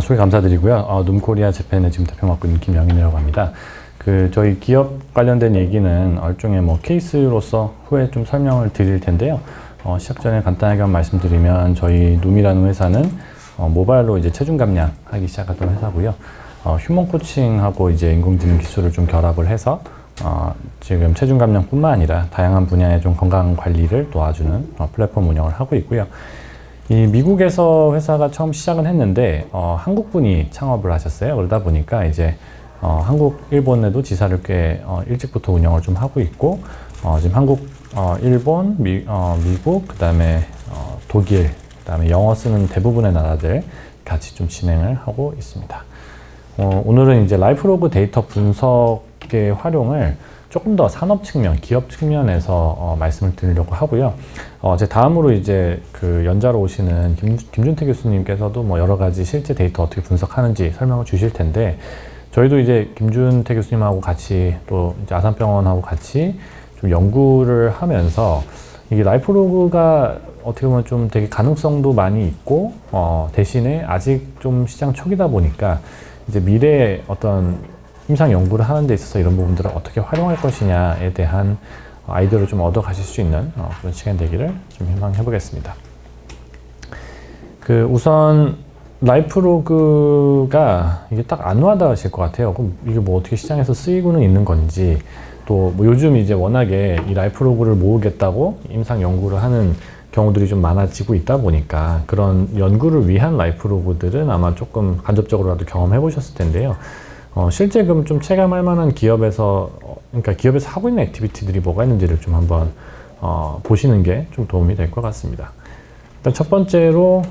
소개 감사드리고요. 눔코리아 재팬의 지금 대표 맡고 있는 김영인이라고 합니다. 저희 기업 관련된 얘기는 일종의 케이스로서 후에 좀 설명을 드릴 텐데요. 시작 전에 간단하게 한 말씀드리면 저희 눔이라는 회사는 모바일로 이제 체중 감량하기 시작했던 회사고요. 휴먼 코칭하고 이제 인공지능 기술을 좀 결합을 해서 지금 체중 감량뿐만 아니라 다양한 분야의 좀 건강 관리를 도와주는 플랫폼 운영을 하고 있고요. 이 미국에서 회사가 처음 시작은 했는데 한국 분이 창업을 하셨어요. 그러다 보니까 이제 한국, 일본에도 지사를 꽤 일찍부터 운영을 좀 하고 있고 지금 한국, 일본, 미국, 그다음에 독일, 그다음에 영어 쓰는 대부분의 나라들 같이 좀 진행을 하고 있습니다. 오늘은 이제 라이프로그 데이터 분석의 활용을 조금 더 산업 측면, 기업 측면에서 말씀을 드리려고 하고요. 제 다음으로 이제 연자로 오시는 김준태 교수님께서도 여러 가지 실제 데이터 어떻게 분석하는지 설명을 주실 텐데, 저희도 이제 김준태 교수님하고 같이 또 이제 아산병원하고 같이 좀 연구를 하면서 이게 라이프로그가 어떻게 보면 좀 되게 가능성도 많이 있고, 대신에 아직 좀 시장 초기다 보니까 이제 미래에 어떤 임상 연구를 하는 데 있어서 이런 부분들을 어떻게 활용할 것이냐에 대한 아이디어를 좀 얻어 가실 수 있는 그런 시간 되기를 좀 희망해 보겠습니다. 우선 라이프로그가 이게 딱 안 와닿으실 것 같아요. 그럼 이게 어떻게 시장에서 쓰이고는 있는 건지, 또 요즘 이제 워낙에 이 라이프로그를 모으겠다고 임상 연구를 하는 경우들이 좀 많아지고 있다 보니까 그런 연구를 위한 라이프로그들은 아마 조금 간접적으로라도 경험해 보셨을 텐데요. 실제 그럼 좀 체감할 만한 기업에서, 그러니까 기업에서 하고 있는 액티비티들이 뭐가 있는지를 좀 한번 보시는 게 좀 도움이 될 것 같습니다. 일단 첫 번째로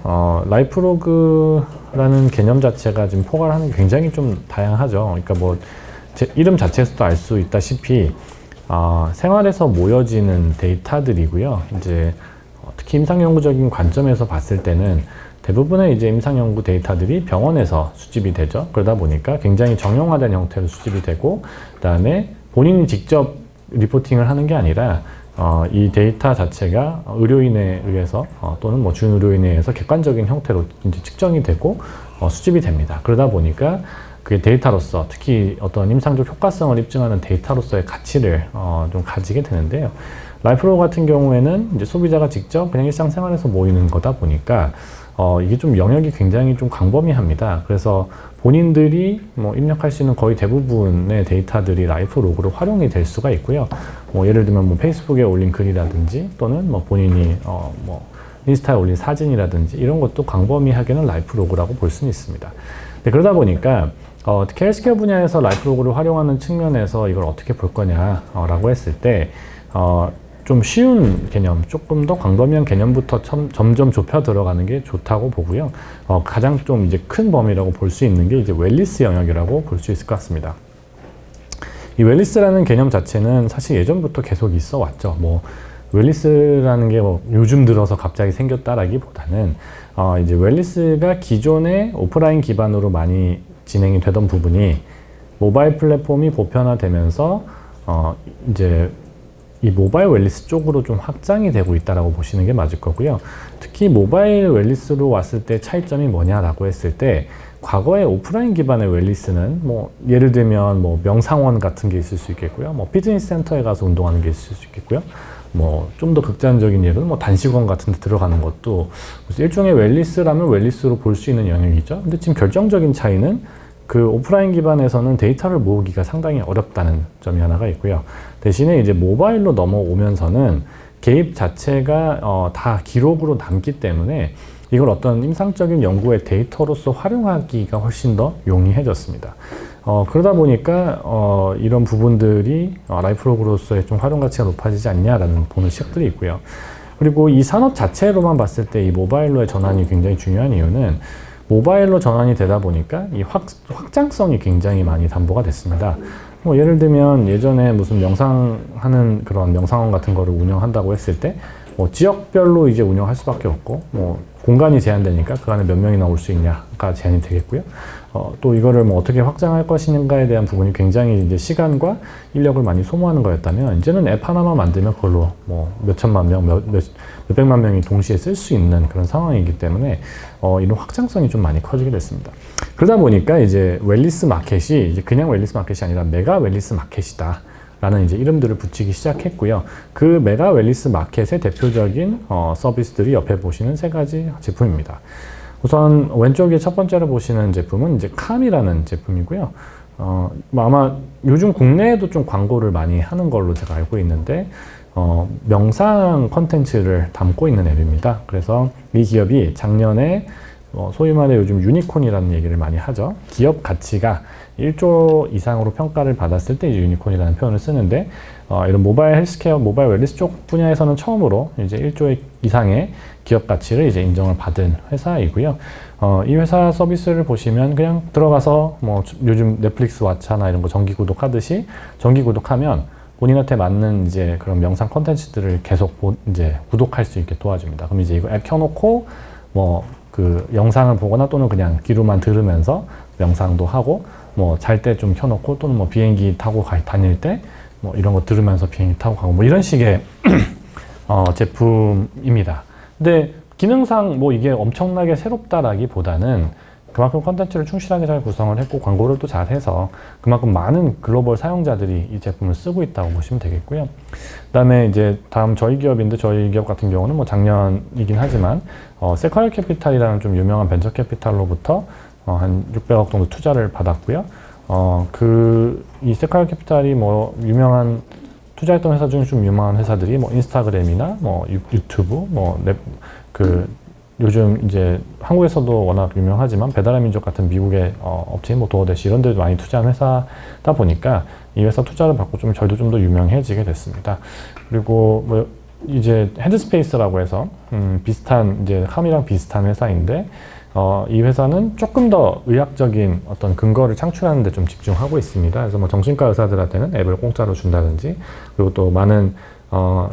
라이프로그라는 개념 자체가 지금 포괄하는 게 굉장히 좀 다양하죠. 그러니까 제 이름 자체에서도 알 수 있다시피 생활에서 모여지는 데이터들이고요. 이제 특히 임상연구적인 관점에서 봤을 때는 대부분의 이제 임상연구 데이터들이 병원에서 수집이 되죠. 그러다 보니까 굉장히 정형화된 형태로 수집이 되고, 그다음에 본인이 직접 리포팅을 하는 게 아니라 이 데이터 자체가 의료인에 의해서 또는 준의료인에 의해서 객관적인 형태로 이제 측정이 되고 수집이 됩니다. 그러다 보니까 그게 데이터로서, 특히 어떤 임상적 효과성을 입증하는 데이터로서의 가치를 좀 가지게 되는데요. 라이프로그 같은 경우에는 이제 소비자가 직접 그냥 일상생활에서 모이는 거다 보니까 이게 좀 영역이 굉장히 좀 광범위합니다. 그래서 본인들이 입력할 수 있는 거의 대부분의 데이터들이 라이프로그로 활용이 될 수가 있고요. 예를 들면 페이스북에 올린 글이라든지 또는 본인이 인스타에 올린 사진이라든지 이런 것도 광범위하게는 라이프로그라고 볼 수는 있습니다. 그러다 보니까 특히 헬스케어 분야에서 라이프로그를 활용하는 측면에서 이걸 어떻게 볼 거냐라고 했을 때 좀 쉬운 개념, 조금 더 광범위한 개념부터 점점 좁혀 들어가는 게 좋다고 보고요. 가장 좀 이제 큰 범위라고 볼 수 있는 게 이제 웰니스 영역이라고 볼 수 있을 것 같습니다. 이 웰니스라는 개념 자체는 사실 예전부터 계속 있어 왔죠. 웰니스라는 게 요즘 들어서 갑자기 생겼다라기보다는 이제 웰니스가 기존에 오프라인 기반으로 많이 진행이 되던 부분이 모바일 플랫폼이 보편화되면서 이제 이 모바일 웰니스 쪽으로 좀 확장이 되고 있다라고 보시는 게 맞을 거고요. 특히 모바일 웰니스로 왔을 때 차이점이 뭐냐라고 했을 때, 과거의 오프라인 기반의 웰니스는 예를 들면 명상원 같은 게 있을 수 있겠고요. 피트니스 센터에 가서 운동하는 게 있을 수 있겠고요. 좀 더 극단적인 예로는 단식원 같은 데 들어가는 것도 일종의 웰니스라면 웰니스로 볼 수 있는 영역이죠. 근데 지금 결정적인 차이는 오프라인 기반에서는 데이터를 모으기가 상당히 어렵다는 점이 하나가 있고요. 대신에 이제 모바일로 넘어오면서는 개입 자체가 다 기록으로 남기 때문에 이걸 어떤 임상적인 연구의 데이터로서 활용하기가 훨씬 더 용이해졌습니다. 그러다 보니까 이런 부분들이 라이프로그로서의 좀 활용 가치가 높아지지 않냐라는 보는 시각들이 있고요. 그리고 이 산업 자체로만 봤을 때 이 모바일로의 전환이 굉장히 중요한 이유는, 모바일로 전환이 되다 보니까 이 확장성이 굉장히 많이 담보가 됐습니다. 예를 들면 예전에 무슨 명상하는 그런 명상원 같은 거를 운영한다고 했을 때 뭐 지역별로 이제 운영할 수밖에 없고, 뭐 공간이 제한되니까 그 안에 몇 명이나 올 수 있냐가 제한이 되겠고요. 또 이거를 뭐 어떻게 확장할 것인가에 대한 부분이 굉장히 이제 시간과 인력을 많이 소모하는 거였다면, 이제는 앱 하나만 만들면 그걸로 뭐 몇천만 명, 몇백만 명이 동시에 쓸 수 있는 그런 상황이기 때문에 이런 확장성이 좀 많이 커지게 됐습니다. 그러다 보니까 이제 웰니스 마켓이 이제 그냥 웰니스 마켓이 아니라 메가 웰니스 마켓이다 라는 이제 이름들을 붙이기 시작했고요. 그 메가 웰니스 마켓의 대표적인 서비스들이 옆에 보시는 세 가지 제품입니다. 우선 왼쪽에 첫 번째로 보시는 제품은 이제 캄이라는 제품이고요. 아마 요즘 국내에도 좀 광고를 많이 하는 걸로 제가 알고 있는데, 명상 컨텐츠를 담고 있는 앱입니다. 그래서 이 기업이 작년에 소위 말해 요즘 유니콘이라는 얘기를 많이 하죠. 기업 가치가 1조 이상으로 평가를 받았을 때 이제 유니콘이라는 표현을 쓰는데, 이런 모바일 헬스케어, 모바일 웰니스 쪽 분야에서는 처음으로 이제 1조 이상의 기업 가치를 이제 인정을 받은 회사이고요. 이 회사 서비스를 보시면 그냥 들어가서 뭐 요즘 넷플릭스 왓챠나 이런 거 정기 구독하듯이 정기 구독하면 본인한테 맞는 이제 그런 명상 콘텐츠들을 계속 이제 구독할 수 있게 도와줍니다. 그럼 이제 이거 앱 켜놓고 뭐 그 영상을 보거나 또는 그냥 귀로만 들으면서 명상도 하고, 뭐 잘 때 좀 켜놓고 또는 뭐 비행기 타고 다닐 때 뭐 이런 거 들으면서 비행기 타고 가고 뭐 이런 식의 제품입니다. 근데 기능상 뭐 이게 엄청나게 새롭다라기보다는 그만큼 컨텐츠를 충실하게 잘 구성을 했고 광고를 또 잘 해서 그만큼 많은 글로벌 사용자들이 이 제품을 쓰고 있다고 보시면 되겠고요. 그 다음에 이제 다음 저희 기업인데, 저희 기업 같은 경우는 뭐 작년이긴 하지만 세콰이어 캐피탈이라는 좀 유명한 벤처 캐피탈로부터 한 600억 정도 투자를 받았고요. 이 세콰이어 캐피탈이 뭐 유명한 투자했던 회사 중에 좀 유명한 회사들이 뭐 인스타그램이나 뭐 유튜브, 요즘 이제 한국에서도 워낙 유명하지만 배달의 민족 같은 미국의 업체인 뭐 도어대시 이런 데도 많이 투자한 회사다 보니까 이 회사 투자를 받고 좀 저희도 좀 더 유명해지게 됐습니다. 그리고 뭐 이제 헤드스페이스라고 해서 비슷한 이제 캄이랑 비슷한 회사인데, 이 회사는 조금 더 의학적인 어떤 근거를 창출하는 데 좀 집중하고 있습니다. 그래서 뭐 정신과 의사들한테는 앱을 공짜로 준다든지, 그리고 또 많은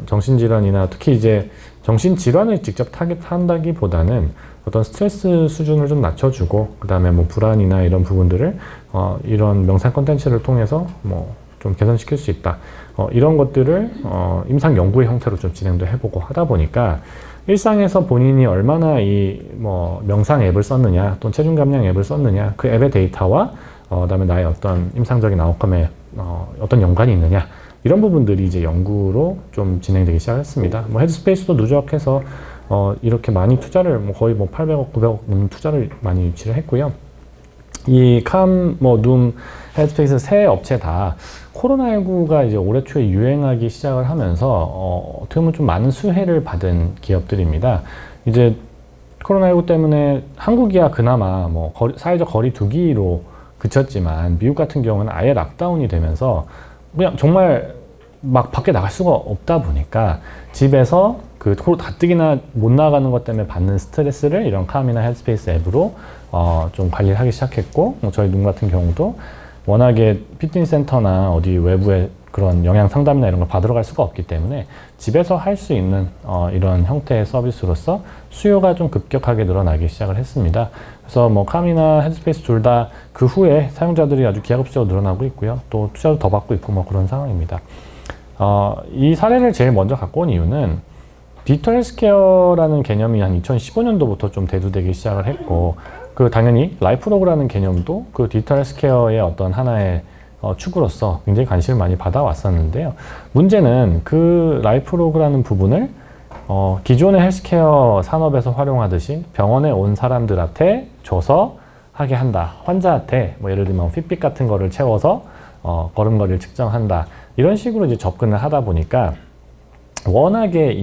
정신질환이나 특히 이제 정신질환을 직접 타겟한다기보다는 어떤 스트레스 수준을 좀 낮춰주고, 그 다음에 뭐 불안이나 이런 부분들을 이런 명상 콘텐츠를 통해서 뭐 좀 개선시킬 수 있다. 이런 것들을 임상 연구의 형태로 좀 진행도 해보고 하다 보니까 일상에서 본인이 얼마나 이 뭐 명상 앱을 썼느냐, 또는 체중 감량 앱을 썼느냐, 그 앱의 데이터와 그다음에 나의 어떤 임상적인 아웃컴에 어떤 연관이 있느냐, 이런 부분들이 이제 연구로 좀 진행되기 시작했습니다. 뭐 헤드스페이스도 누적해서 이렇게 많이 투자를 뭐 거의 뭐 800억, 900억 넘는 투자를 많이 유치를 했고요. 이 캄, 눔, 헤드스페이스 세 업체 다 코로나19가 이제 올해 초에 유행하기 시작을 하면서 어떻게 보면 좀 많은 수혜를 받은 기업들입니다. 이제 코로나19 때문에 한국이야 그나마 뭐 사회적 거리 두기로 그쳤지만, 미국 같은 경우는 아예 락다운이 되면서 그냥 정말 막 밖에 나갈 수가 없다 보니까 집에서 그 가뜩이나 못 나가는 것 때문에 받는 스트레스를 이런 캄이나 헤드스페이스 앱으로 좀 관리를 하기 시작했고, 저희 눈 같은 경우도 워낙에 피트니스 센터나 어디 외부에 그런 영양 상담이나 이런 걸 받으러 갈 수가 없기 때문에 집에서 할 수 있는 이런 형태의 서비스로서 수요가 좀 급격하게 늘어나기 시작을 했습니다. 그래서 뭐 캄이나 헤드스페이스 둘 다 그 후에 사용자들이 아주 기하급수적으로 늘어나고 있고요. 또 투자도 더 받고 있고 뭐 그런 상황입니다. 이 사례를 제일 먼저 갖고 온 이유는 디지털 헬스케어라는 개념이 한 2015년도부터 좀 대두되기 시작을 했고, 당연히 라이프로그라는 개념도 그 디지털 헬스케어의 어떤 하나의 축으로서 굉장히 관심을 많이 받아왔었는데요. 문제는 그 라이프로그라는 부분을 기존의 헬스케어 산업에서 활용하듯이 병원에 온 사람들한테 줘서 하게 한다. 환자한테 뭐 예를 들면 핏빛 같은 거를 채워서 걸음걸이를 측정한다. 이런 식으로 이제 접근을 하다 보니까 워낙에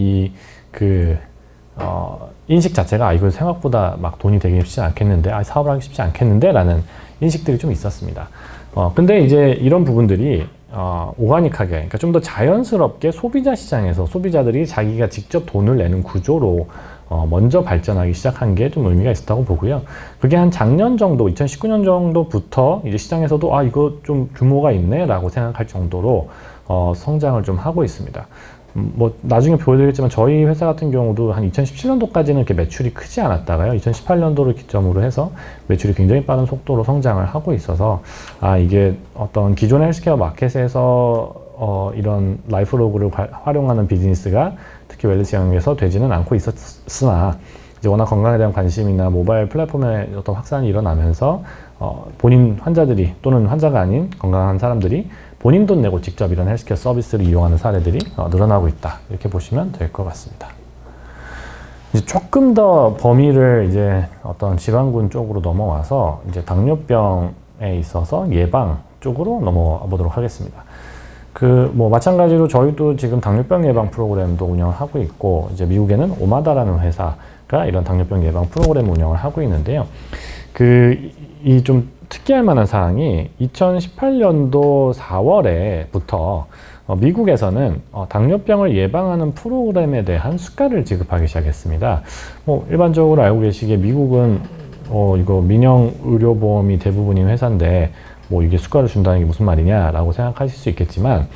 인식 자체가 이거 생각보다 막 돈이 되기 쉽지 않겠는데, 사업을 하기 쉽지 않겠는데 라는 인식들이 좀 있었습니다. 근데 이제 이런 부분들이 오가닉하게, 그러니까 좀 더 자연스럽게 소비자 시장에서 소비자들이 자기가 직접 돈을 내는 구조로 먼저 발전하기 시작한 게 좀 의미가 있었다고 보고요. 그게 한 작년 정도, 2019년 정도부터 이제 시장에서도 이거 좀 규모가 있네 라고 생각할 정도로 성장을 좀 하고 있습니다. 뭐 나중에 보여드리겠지만 저희 회사 같은 경우도 한 2017년도까지는 이렇게 매출이 크지 않았다가요. 2018년도를 기점으로 해서 매출이 굉장히 빠른 속도로 성장을 하고 있어서 이게 어떤 기존의 헬스케어 마켓에서 이런 라이프로그를 활용하는 비즈니스가 특히 웰니스 영역에서 되지는 않고 있었으나 이제 워낙 건강에 대한 관심이나 모바일 플랫폼의 어떤 확산이 일어나면서 본인 환자들이 또는 환자가 아닌 건강한 사람들이 본인 돈 내고 직접 이런 헬스케어 서비스를 이용하는 사례들이 늘어나고 있다. 이렇게 보시면 될 것 같습니다. 이제 조금 더 범위를 이제 어떤 질환군 쪽으로 넘어와서 이제 당뇨병에 있어서 예방 쪽으로 넘어가 보도록 하겠습니다. 뭐 마찬가지로 저희도 지금 당뇨병 예방 프로그램도 운영을 하고 있고, 이제 미국에는 오마다라는 회사가 이런 당뇨병 예방 프로그램 운영을 하고 있는데요. 이 좀 특이할 만한 사항이 2018년도 4월에부터 미국에서는 당뇨병을 예방하는 프로그램에 대한 수가를 지급하기 시작했습니다. 뭐 일반적으로 알고 계시기에 미국은 이거 민영 의료보험이 대부분인 회사인데 뭐 이게 수가를 준다는 게 무슨 말이냐라고 생각하실 수 있겠지만,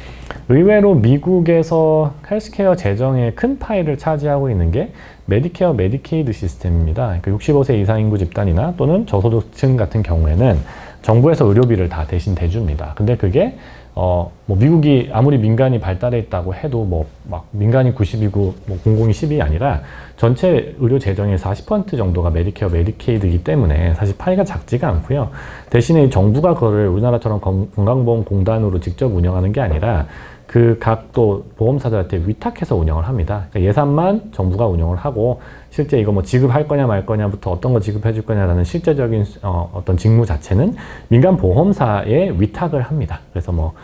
의외로 미국에서 헬스케어 재정의 큰 파일을 차지하고 있는 게 메디케어, 메디케이드 시스템입니다. 그러니까 65세 이상 인구 집단이나 또는 저소득층 같은 경우에는 정부에서 의료비를 다 대신 대줍니다. 근데 그게 뭐 미국이 아무리 민간이 발달해 있다고 해도 뭐 막 민간이 90이고 뭐 공공이 10이 아니라 전체 의료 재정의 40% 정도가 메디케어, 메디케이드이기 때문에 사실 파이가 작지가 않고요. 대신에 정부가 그거를 우리나라처럼 건강보험공단으로 직접 운영하는 게 아니라 그 각 또 보험사들한테 위탁해서 운영을 합니다. 그러니까 예산만 정부가 운영을 하고 실제 이거 뭐 지급할 거냐 말 거냐부터 어떤 거 지급해 줄 거냐라는 실제적인 어떤 직무 자체는 민간 보험사에 위탁을 합니다. 그래서 뭐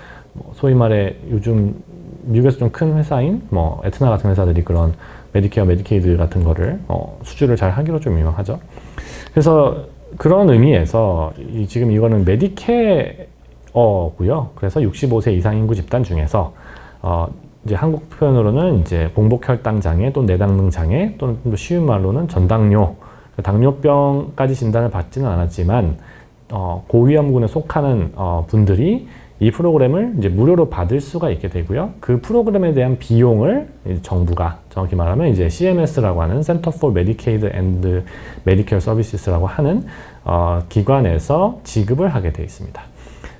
소위 말해 요즘 미국에서 좀 큰 회사인 뭐 에트나 같은 회사들이 그런 메디케어, 메디케이드 같은 거를 수주를 잘 하기로 좀 유명하죠. 그래서 그런 의미에서 지금 이거는 메디케어고요. 그래서 65세 이상 인구 집단 중에서 이제 한국 표현으로는 이제 공복혈당 장애 또는 내당능 장애 또는 좀 더 쉬운 말로는 전당뇨, 당뇨병까지 진단을 받지는 않았지만 고위험군에 속하는 분들이 이 프로그램을 이제 무료로 받을 수가 있게 되고요. 그 프로그램에 대한 비용을 정부가, 정확히 말하면 이제 CMS라고 하는 Center for Medicaid and Medicare Services라고 하는 기관에서 지급을 하게 되어 있습니다.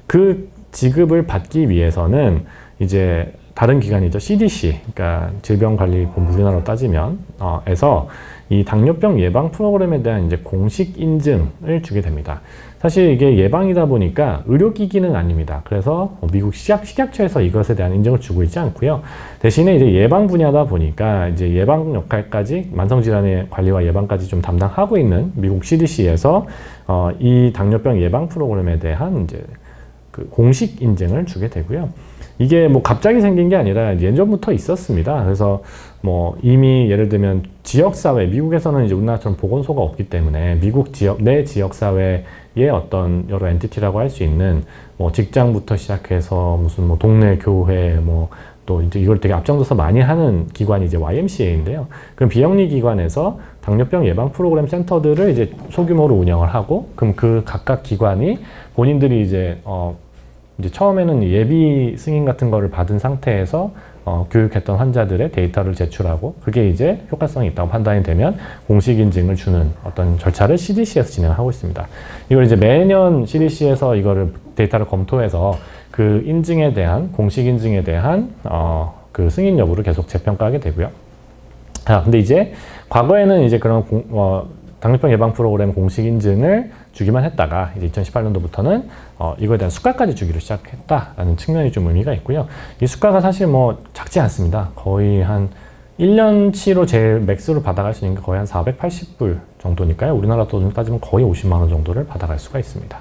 그 지급을 받기 위해서는 이제 다른 기관이죠. CDC, 그러니까 질병관리본부 우리나라로 따지면 에서 이 당뇨병 예방 프로그램에 대한 이제 공식 인증을 주게 됩니다. 사실 이게 예방이다 보니까 의료기기는 아닙니다. 그래서 미국 식약처에서 이것에 대한 인증을 주고 있지 않고요. 대신에 이제 예방 분야다 보니까 이제 예방 역할까지 만성질환의 관리와 예방까지 좀 담당하고 있는 미국 CDC에서 이 당뇨병 예방 프로그램에 대한 이제 그 공식 인증을 주게 되고요. 이게 뭐 갑자기 생긴 게 아니라 예전부터 있었습니다. 그래서 뭐 이미 예를 들면 지역사회, 미국에서는 이제 우리나라처럼 보건소가 없기 때문에 미국 지역, 내 지역사회의 어떤 여러 엔티티라고 할 수 있는 뭐 직장부터 시작해서 무슨 뭐 동네 교회 뭐 또 이제 이걸 되게 앞장서서 많이 하는 기관이 이제 YMCA인데요. 그럼 비영리 기관에서 당뇨병 예방 프로그램 센터들을 이제 소규모로 운영을 하고, 그럼 그 각각 기관이 본인들이 이제 처음에는 예비 승인 같은 거를 받은 상태에서 교육했던 환자들의 데이터를 제출하고, 그게 이제 효과성이 있다고 판단이 되면 공식 인증을 주는 어떤 절차를 CDC에서 진행하고 있습니다. 이걸 이제 매년 CDC에서 이거를 데이터를 검토해서 그 인증에 대한, 공식 인증에 대한 그 승인 여부를 계속 재평가하게 되고요. 근데 이제 과거에는 이제 그런 당뇨병 예방 프로그램 공식 인증을 주기만 했다가 이제 2018년도부터는 이거에 대한 수가까지 주기로 시작했다라는 측면이 좀 의미가 있고요. 이 수가가 사실 뭐 작지 않습니다. 거의 한 1년치로 제일 맥스로 받아갈 수 있는 게 거의 한 480불 정도니까요. 우리나라 돈 따지면 거의 50만 원 정도를 받아갈 수가 있습니다.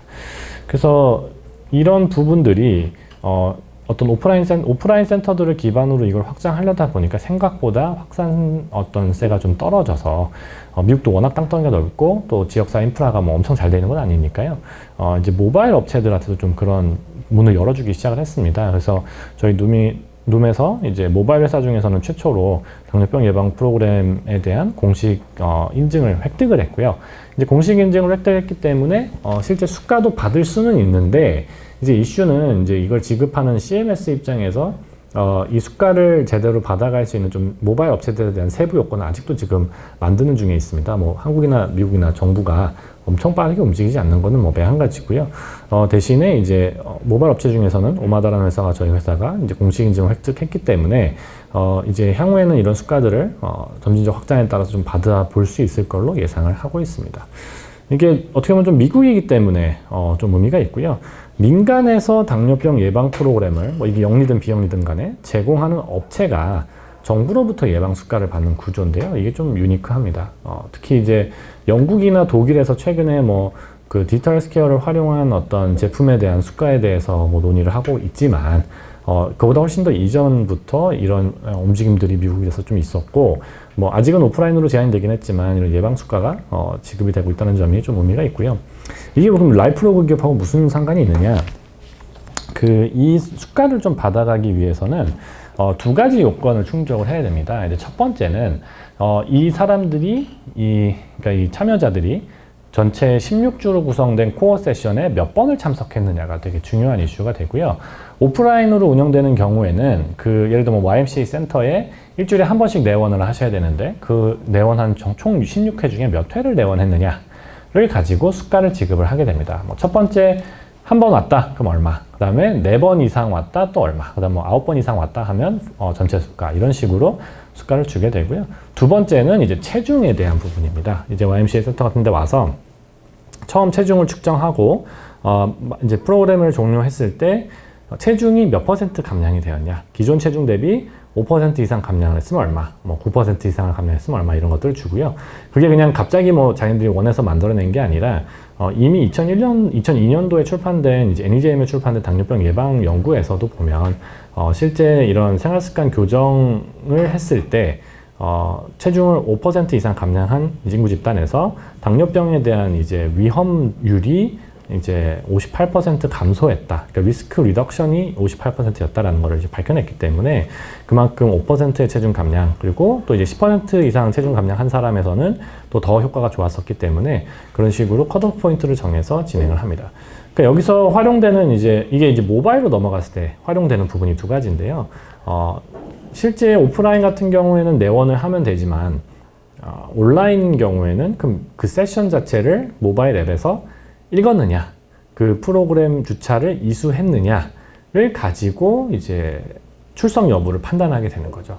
그래서 이런 부분들이 어떤 오프라인 센터들을 기반으로 이걸 확장하려다 보니까 생각보다 확산 세가 좀 떨어져서 미국도 워낙 땅덩이가 넓고 또 지역사 인프라가 뭐 엄청 잘 되는 건 아니니까요. 이제 모바일 업체들한테도 좀 그런 문을 열어주기 시작을 했습니다. 그래서 저희 룸에서 이제 모바일 회사 중에서는 최초로 당뇨병 예방 프로그램에 대한 공식 인증을 획득을 했고요. 이제 공식 인증을 획득했기 때문에 실제 수가도 받을 수는 있는데, 이제 이슈는 이제 이걸 지급하는 CMS 입장에서 이 수가를 제대로 받아갈 수 있는 좀 모바일 업체들에 대한 세부 요건은 아직도 지금 만드는 중에 있습니다. 뭐 한국이나 미국이나 정부가 엄청 빠르게 움직이지 않는 거는 뭐 매한가지고요. 대신에 이제 모바일 업체 중에서는 오마다라는 회사가 저희 회사가 이제 공식 인증을 획득했기 때문에 이제 향후에는 이런 수가들을 점진적 확장에 따라서 좀 받아볼 수 있을 걸로 예상을 하고 있습니다. 이게 어떻게 보면 좀 미국이기 때문에 좀 의미가 있고요. 민간에서 당뇨병 예방 프로그램을 뭐 이게 영리든 비영리든 간에 제공하는 업체가 정부로부터 예방 수가를 받는 구조인데요. 이게 좀 유니크합니다. 특히 이제 영국이나 독일에서 최근에 뭐 그 디지털 헬스케어를 활용한 어떤 제품에 대한 수가에 대해서 뭐 논의를 하고 있지만 그보다 훨씬 더 이전부터 이런 움직임들이 미국에서 좀 있었고, 뭐 아직은 오프라인으로 제한이 되긴 했지만 이런 예방 수가가 지급이 되고 있다는 점이 좀 의미가 있고요. 이게 그럼 라이프로그 기업하고 무슨 상관이 있느냐? 이 수가를 좀 받아가기 위해서는 두 가지 요건을 충족을 해야 됩니다. 이제 첫 번째는 이 사람들이 그러니까 이 참여자들이 전체 16주로 구성된 코어 세션에 몇 번을 참석했느냐가 되게 중요한 이슈가 되고요. 오프라인으로 운영되는 경우에는 예를 들면 YMCA 센터에 일주일에 한 번씩 내원을 하셔야 되는데 그 내원한 총 16회 중에 몇 회를 내원했느냐를 가지고 수가를 지급을 하게 됩니다. 뭐 첫 번째 한 번 왔다 그럼 얼마, 그 다음에 4번 이상 왔다 또 얼마, 그 다음 뭐 9번 이상 왔다 하면 전체 수가, 이런 식으로 수가를 주게 되고요. 두 번째는 이제 체중에 대한 부분입니다. 이제 YMCA 센터 같은 데 와서 처음 체중을 측정하고 이제 프로그램을 종료했을 때 체중이 몇 퍼센트 감량이 되었냐, 기존 체중 대비 5% 이상 감량을 했으면 얼마, 뭐 9% 이상을 감량했으면 얼마, 이런 것들을 주고요. 그게 그냥 갑자기 뭐 자기들이 원해서 만들어낸 게 아니라 이미 2002년도에 출판된 이제 NEJM에 출판된 당뇨병 예방 연구에서도 보면 실제 이런 생활습관 교정을 했을 때 체중을 5% 이상 감량한 이진구 집단에서 당뇨병에 대한 이제 위험률이 이제 58% 감소했다. 그러니까 리스크 리덕션이 58%였다라는 것을 이제 밝혀냈기 때문에 그만큼 5%의 체중 감량, 그리고 또 이제 10% 이상 체중 감량한 사람에서는 또 더 효과가 좋았었기 때문에 그런 식으로 컷오프 포인트를 정해서 진행을 합니다. 그러니까 여기서 활용되는 이게 이제 모바일로 넘어갔을 때 활용되는 부분이 두 가지인데요. 실제 오프라인 같은 경우에는 내원을 하면 되지만 온라인 경우에는 그 세션 자체를 모바일 앱에서 읽었느냐, 그 프로그램 주차를 이수했느냐를 가지고 이제 출석 여부를 판단하게 되는 거죠.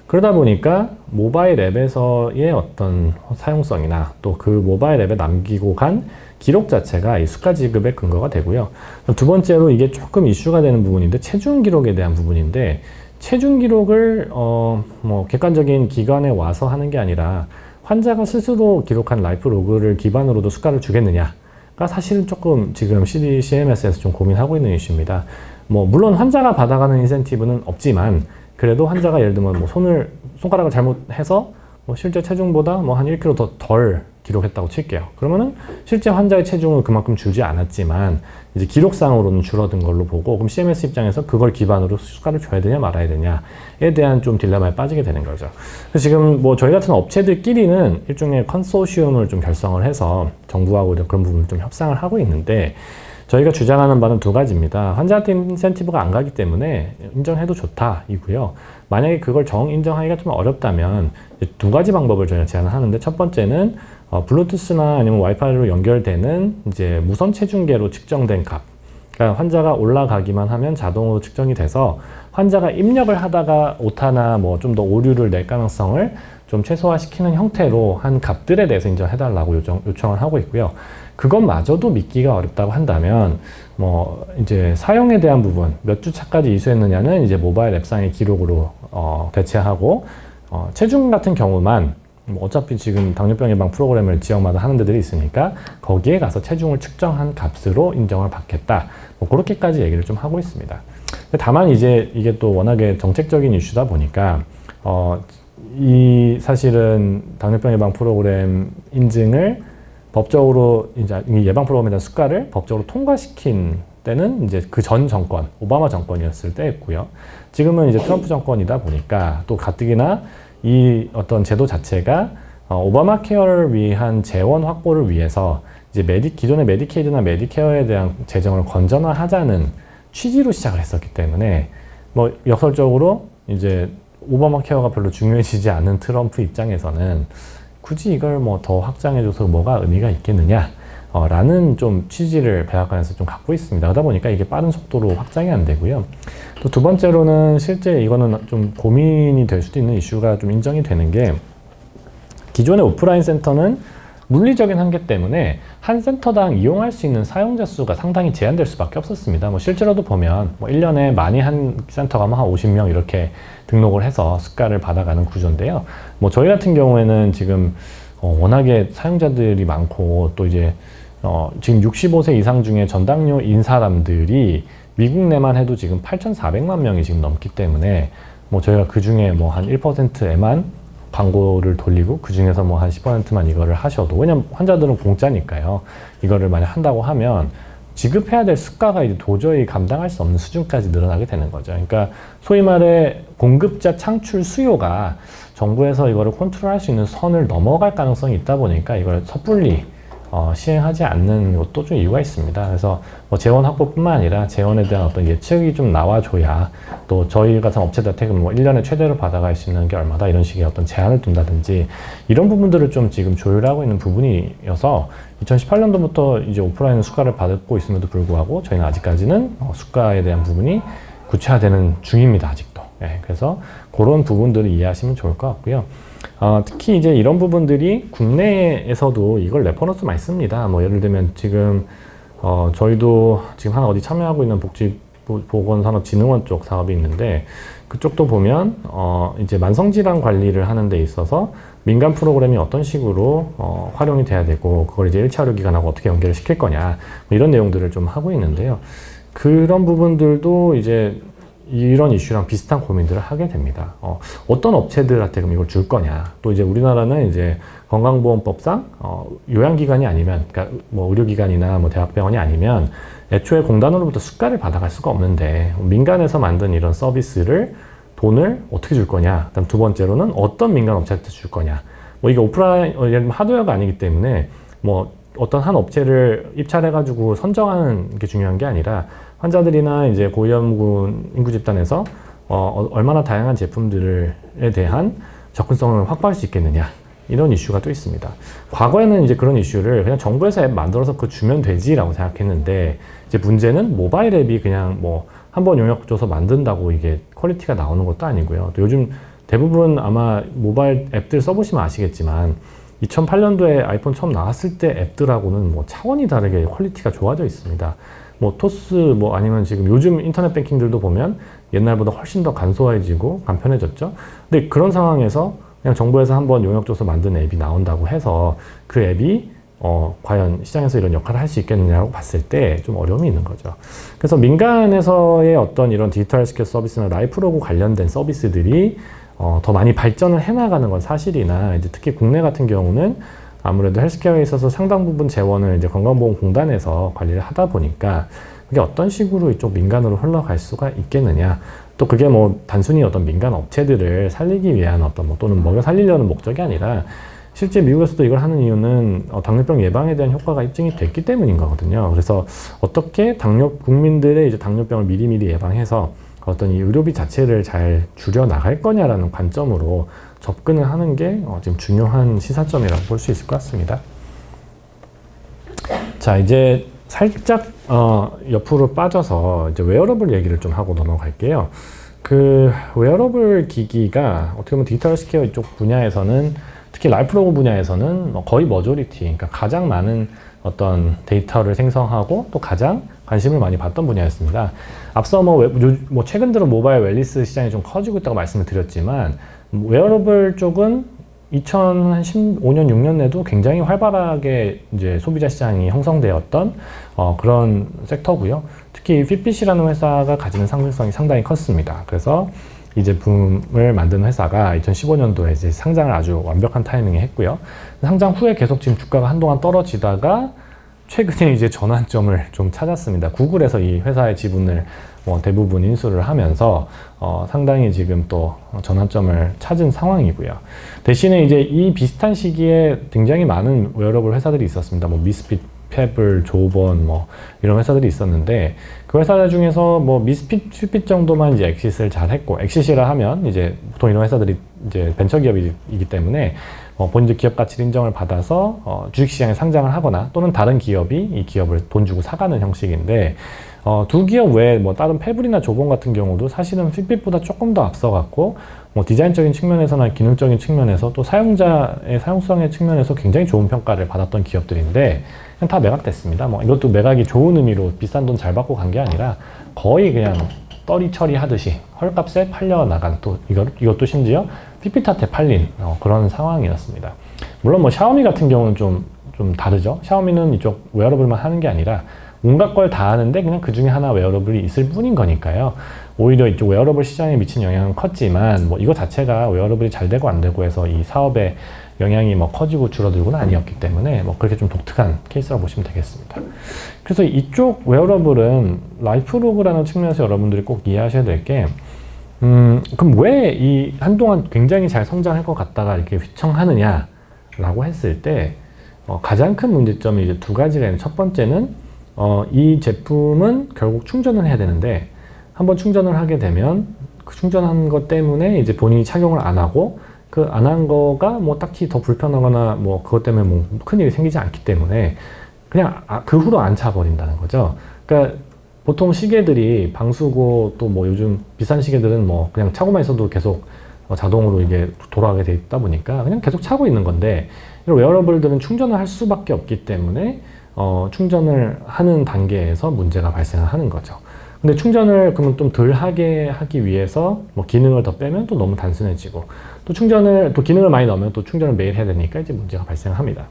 그러다 보니까 모바일 앱에서의 어떤 사용성이나 또 그 모바일 앱에 남기고 간 기록 자체가 이 수가 지급의 근거가 되고요. 두 번째로 이게 조금 이슈가 되는 부분인데 체중 기록에 대한 부분인데, 체중 기록을 뭐 객관적인 기관에 와서 하는 게 아니라 환자가 스스로 기록한 라이프 로그를 기반으로도 수가를 주겠느냐가 사실은 조금 지금 CMS에서 좀 고민하고 있는 이슈입니다. 뭐 물론 환자가 받아가는 인센티브는 없지만 그래도 환자가 예를 들면 뭐 손가락을 잘못해서 뭐 실제 체중보다 뭐 한 1kg 덜 기록했다고 칠게요. 그러면은 실제 환자의 체중을 그만큼 줄지 않았지만 이제 기록상으로는 줄어든 걸로 보고, 그럼 CMS 입장에서 그걸 기반으로 수가를 줘야 되냐 말아야 되냐에 대한 좀 딜레마에 빠지게 되는 거죠. 그래서 지금 뭐 저희 같은 업체들끼리는 일종의 컨소시엄을 좀 결성을 해서 정부하고 그런 부분을 좀 협상을 하고 있는데, 저희가 주장하는 바는 두 가지입니다. 환자한테 인센티브가 안 가기 때문에 인정해도 좋다 이고요. 만약에 그걸 인정하기가 좀 어렵다면 두 가지 방법을 저희가 제안을 하는데, 첫 번째는 블루투스나 아니면 와이파이로 연결되는 이제 무선 체중계로 측정된 값. 그러니까 환자가 올라가기만 하면 자동으로 측정이 돼서 환자가 입력을 하다가 오타나 뭐 좀 더 오류를 낼 가능성을 좀 최소화시키는 형태로 한 값들에 대해서 인정해달라고 요청을 하고 있고요. 그것마저도 믿기가 어렵다고 한다면 뭐 이제 사용에 대한 부분, 몇 주 차까지 이수했느냐는 이제 모바일 앱상의 기록으로 대체하고, 체중 같은 경우만 뭐 어차피 지금 당뇨병 예방 프로그램을 지역마다 하는 데들이 있으니까 거기에 가서 체중을 측정한 값으로 인정을 받겠다, 뭐 그렇게까지 얘기를 좀 하고 있습니다. 다만 이제 이게 또 워낙에 정책적인 이슈다 보니까 이 사실은 당뇨병 예방 프로그램 인증을 법적으로 이제 예방 프로그램에 대한 수가를 법적으로 통과시킨 때는 이제 그 전 정권, 오바마 정권이었을 때였고요. 지금은 이제 트럼프 정권이다 보니까 또 가뜩이나 이 어떤 제도 자체가 오바마 케어를 위한 재원 확보를 위해서 이제 기존의 메디케이드나 메디케어에 대한 재정을 건전화하자는 취지로 시작을 했었기 때문에 뭐 역설적으로 이제 오바마 케어가 별로 중요해지지 않은 트럼프 입장에서는 굳이 이걸 뭐 더 확장해줘서 뭐가 의미가 있겠느냐 라는 좀 취지를 백악관에서 좀 갖고 있습니다. 그러다 보니까 이게 빠른 속도로 확장이 안 되고요. 또 두 번째로는 실제 이거는 좀 고민이 될 수도 있는 이슈가 좀 인정이 되는 게, 기존의 오프라인 센터는 물리적인 한계 때문에 한 센터당 이용할 수 있는 사용자 수가 상당히 제한될 수밖에 없었습니다. 뭐 실제로도 보면 뭐 1년에 많이 한 센터가 뭐 한 50명 이렇게 등록을 해서 수가를 받아가는 구조인데요. 뭐 저희 같은 경우에는 지금 워낙에 사용자들이 많고, 또 이제 지금 65세 이상 중에 전당뇨인 사람들이 미국 내만 해도 지금 8,400만 명이 지금 넘기 때문에, 뭐 저희가 그 중에 뭐 한 1%에만 광고를 돌리고 그 중에서 뭐 한 10%만 이거를 하셔도, 왜냐면 환자들은 공짜니까요. 이거를 만약 한다고 하면 지급해야 될 수가가 이제 도저히 감당할 수 없는 수준까지 늘어나게 되는 거죠. 그러니까 소위 말해 공급자 창출 수요가 정부에서 이거를 컨트롤할 수 있는 선을 넘어갈 가능성이 있다 보니까 이걸 섣불리 시행하지 않는 것도 좀 이유가 있습니다. 그래서 뭐 재원 확보뿐만 아니라 재원에 대한 어떤 예측이 좀 나와줘야, 또 저희 같은 업체들한테 뭐 1년에 최대로 받아갈 수 있는 게 얼마다 이런 식의 어떤 제한을 둔다든지 이런 부분들을 좀 지금 조율하고 있는 부분이어서 2018년도부터 이제 오프라인 수가를 받고 있음에도 불구하고 저희는 아직까지는 수가에 대한 부분이 구체화되는 중입니다. 아직도. 네, 그래서 그런 부분들을 이해하시면 좋을 것 같고요. 특히 이제 이런 부분들이 국내에서도 이걸 레퍼런스 많이 씁니다. 뭐 예를 들면 지금 저희도 지금 하나 어디 참여하고 있는 복지보건산업진흥원 쪽 사업이 있는데, 그쪽도 보면 이제 만성질환 관리를 하는 데 있어서 민간 프로그램이 어떤 식으로 활용이 돼야 되고, 그걸 이제 1차 의료기관하고 어떻게 연결을 시킬 거냐, 뭐 이런 내용들을 좀 하고 있는데요. 그런 부분들도 이제 이런 이슈랑 비슷한 고민들을 하게 됩니다. 어떤 업체들한테 그럼 이걸 줄 거냐. 또 이제 우리나라는 이제 건강보험법상 요양기관이 아니면, 그러니까 뭐 의료기관이나 뭐 대학병원이 아니면 애초에 공단으로부터 수가를 받아갈 수가 없는데, 민간에서 만든 이런 서비스를 돈을 어떻게 줄 거냐. 그다음 두 번째로는 어떤 민간 업체한테 줄 거냐. 뭐 이게 오프라인, 예를 들면 하드웨어가 아니기 때문에 뭐 어떤 한 업체를 입찰해가지고 선정하는 게 중요한 게 아니라, 환자들이나 이제 고위험군 인구 집단에서 얼마나 다양한 제품들에 대한 접근성을 확보할 수 있겠느냐, 이런 이슈가 또 있습니다. 과거에는 이제 그런 이슈를 그냥 정부에서 앱 만들어서 그거 주면 되지라고 생각했는데, 이제 문제는 모바일 앱이 그냥 뭐 한번 용역 줘서 만든다고 이게 퀄리티가 나오는 것도 아니고요. 또 요즘 대부분 아마 모바일 앱들 써보시면 아시겠지만 2008년도에 아이폰 처음 나왔을 때 앱들하고는 뭐 차원이 다르게 퀄리티가 좋아져 있습니다. 뭐 토스 뭐 아니면 지금 요즘 인터넷 뱅킹들도 보면 옛날보다 훨씬 더 간소해지고 간편해졌죠. 근데 그런 상황에서 그냥 정부에서 한번 용역 줘서 만든 앱이 나온다고 해서 그 앱이 과연 시장에서 이런 역할을 할 수 있겠느냐고 봤을 때 좀 어려움이 있는 거죠. 그래서 민간에서의 어떤 이런 디지털 헬스케어 서비스나 라이프로그 관련된 서비스들이 더 많이 발전을 해나가는 건 사실이나, 이제 특히 국내 같은 경우는 아무래도 헬스케어에 있어서 상당 부분 재원을 이제 건강보험공단에서 관리를 하다 보니까 그게 어떤 식으로 이쪽 민간으로 흘러갈 수가 있겠느냐. 또 그게 뭐 단순히 어떤 민간 업체들을 살리기 위한 어떤 뭐 또는 먹여 살리려는 목적이 아니라, 실제 미국에서도 이걸 하는 이유는 당뇨병 예방에 대한 효과가 입증이 됐기 때문인 거거든요. 그래서 어떻게 국민들의 이제 당뇨병을 미리미리 예방해서 어떤 이 의료비 자체를 잘 줄여 나갈 거냐라는 관점으로 접근을 하는 게 지금 중요한 시사점이라고 볼 수 있을 것 같습니다. 자, 이제 살짝 옆으로 빠져서 이제 웨어러블 얘기를 좀 하고 넘어갈게요. 그 웨어러블 기기가 어떻게 보면 디지털 헬스케어 이쪽 분야에서는, 특히 라이프로그 분야에서는 거의 머조리티, 그러니까 가장 많은 어떤 데이터를 생성하고 또 가장 관심을 많이 받던 분야였습니다. 앞서 뭐 최근 들어 모바일 웰니스 시장이 좀 커지고 있다고 말씀을 드렸지만, 웨어러블 쪽은 2015년, 6년에도 굉장히 활발하게 이제 소비자 시장이 형성되었던 그런 섹터고요. 특히 핏빗이라는 회사가 가지는 상승성이 상당히 컸습니다. 그래서 이 제품을 만든 회사가 2015년도에 이제 상장을 아주 완벽한 타이밍에 했고요. 상장 후에 계속 지금 주가가 한동안 떨어지다가 최근에 이제 전환점을 좀 찾았습니다. 구글에서 이 회사의 지분을 대부분 인수를 하면서 상당히 지금 또 전환점을 찾은 상황이고요. 대신에 이제 이 비슷한 시기에 굉장히 많은 웨어러블 회사들이 있었습니다. 뭐 미스핏 페블, 조본 뭐 이런 회사들이 있었는데 그 회사들 중에서 뭐 미스핏 정도만 이제 엑싯을 잘 했고 엑싯이라 하면 이제 보통 이런 회사들이 이제 벤처 기업이기 때문에 본인들 기업 가치를 인정을 받아서 주식시장에 상장을 하거나 또는 다른 기업이 이 기업을 돈 주고 사가는 형식인데 두 기업 외에 뭐 다른 페블이나 조본 같은 경우도 사실은 핏빛보다 조금 더 앞서갔고 뭐 디자인적인 측면에서나 기능적인 측면에서 또 사용자의 사용성의 측면에서 굉장히 좋은 평가를 받았던 기업들인데 그냥 다 매각됐습니다. 뭐 이것도 매각이 좋은 의미로 비싼 돈 잘 받고 간 게 아니라 거의 그냥 떨이 처리하듯이 헐값에 팔려 나간 또 이것도 심지어 핏빛한테 팔린 그런 상황이었습니다. 물론 뭐 샤오미 같은 경우는 좀 다르죠. 샤오미는 이쪽 웨어러블만 하는 게 아니라 온갖 걸 다 하는데 그냥 그 중에 하나 웨어러블이 있을 뿐인 거니까요. 오히려 이쪽 웨어러블 시장에 미친 영향은 컸지만 뭐 이거 자체가 웨어러블이 잘 되고 안 되고 해서 이 사업에 영향이 뭐 커지고 줄어들고는 아니었기 때문에 뭐 그렇게 좀 독특한 케이스라고 보시면 되겠습니다. 그래서 이쪽 웨어러블은 라이프로그라는 측면에서 여러분들이 꼭 이해하셔야 될 게 그럼 왜 이 한동안 굉장히 잘 성장할 것 같다가 이렇게 휘청하느냐라고 했을 때 가장 큰 문제점이 이제 두 가지가 있는 첫 번째는 이 제품은 결국 충전을 해야 되는데 한번 충전을 하게 되면 그 충전한 것 때문에 이제 본인이 착용을 안 하고 그 안 한 거가 뭐 딱히 더 불편하거나 뭐 그것 때문에 뭐 큰일이 생기지 않기 때문에 그냥 그 후로 안 차버린다는 거죠. 그러니까 보통 시계들이 방수고 또 뭐 요즘 비싼 시계들은 뭐 그냥 차고만 있어도 계속 자동으로 이게 돌아가게 돼 있다 보니까 그냥 계속 차고 있는 건데 이런 웨어러블들은 충전을 할 수밖에 없기 때문에 충전을 하는 단계에서 문제가 발생하는 거죠. 근데 충전을 그러면 좀 덜 하게 하기 위해서 뭐 기능을 더 빼면 또 너무 단순해지고 또 기능을 많이 넣으면 또 충전을 매일 해야 되니까 이제 문제가 발생합니다.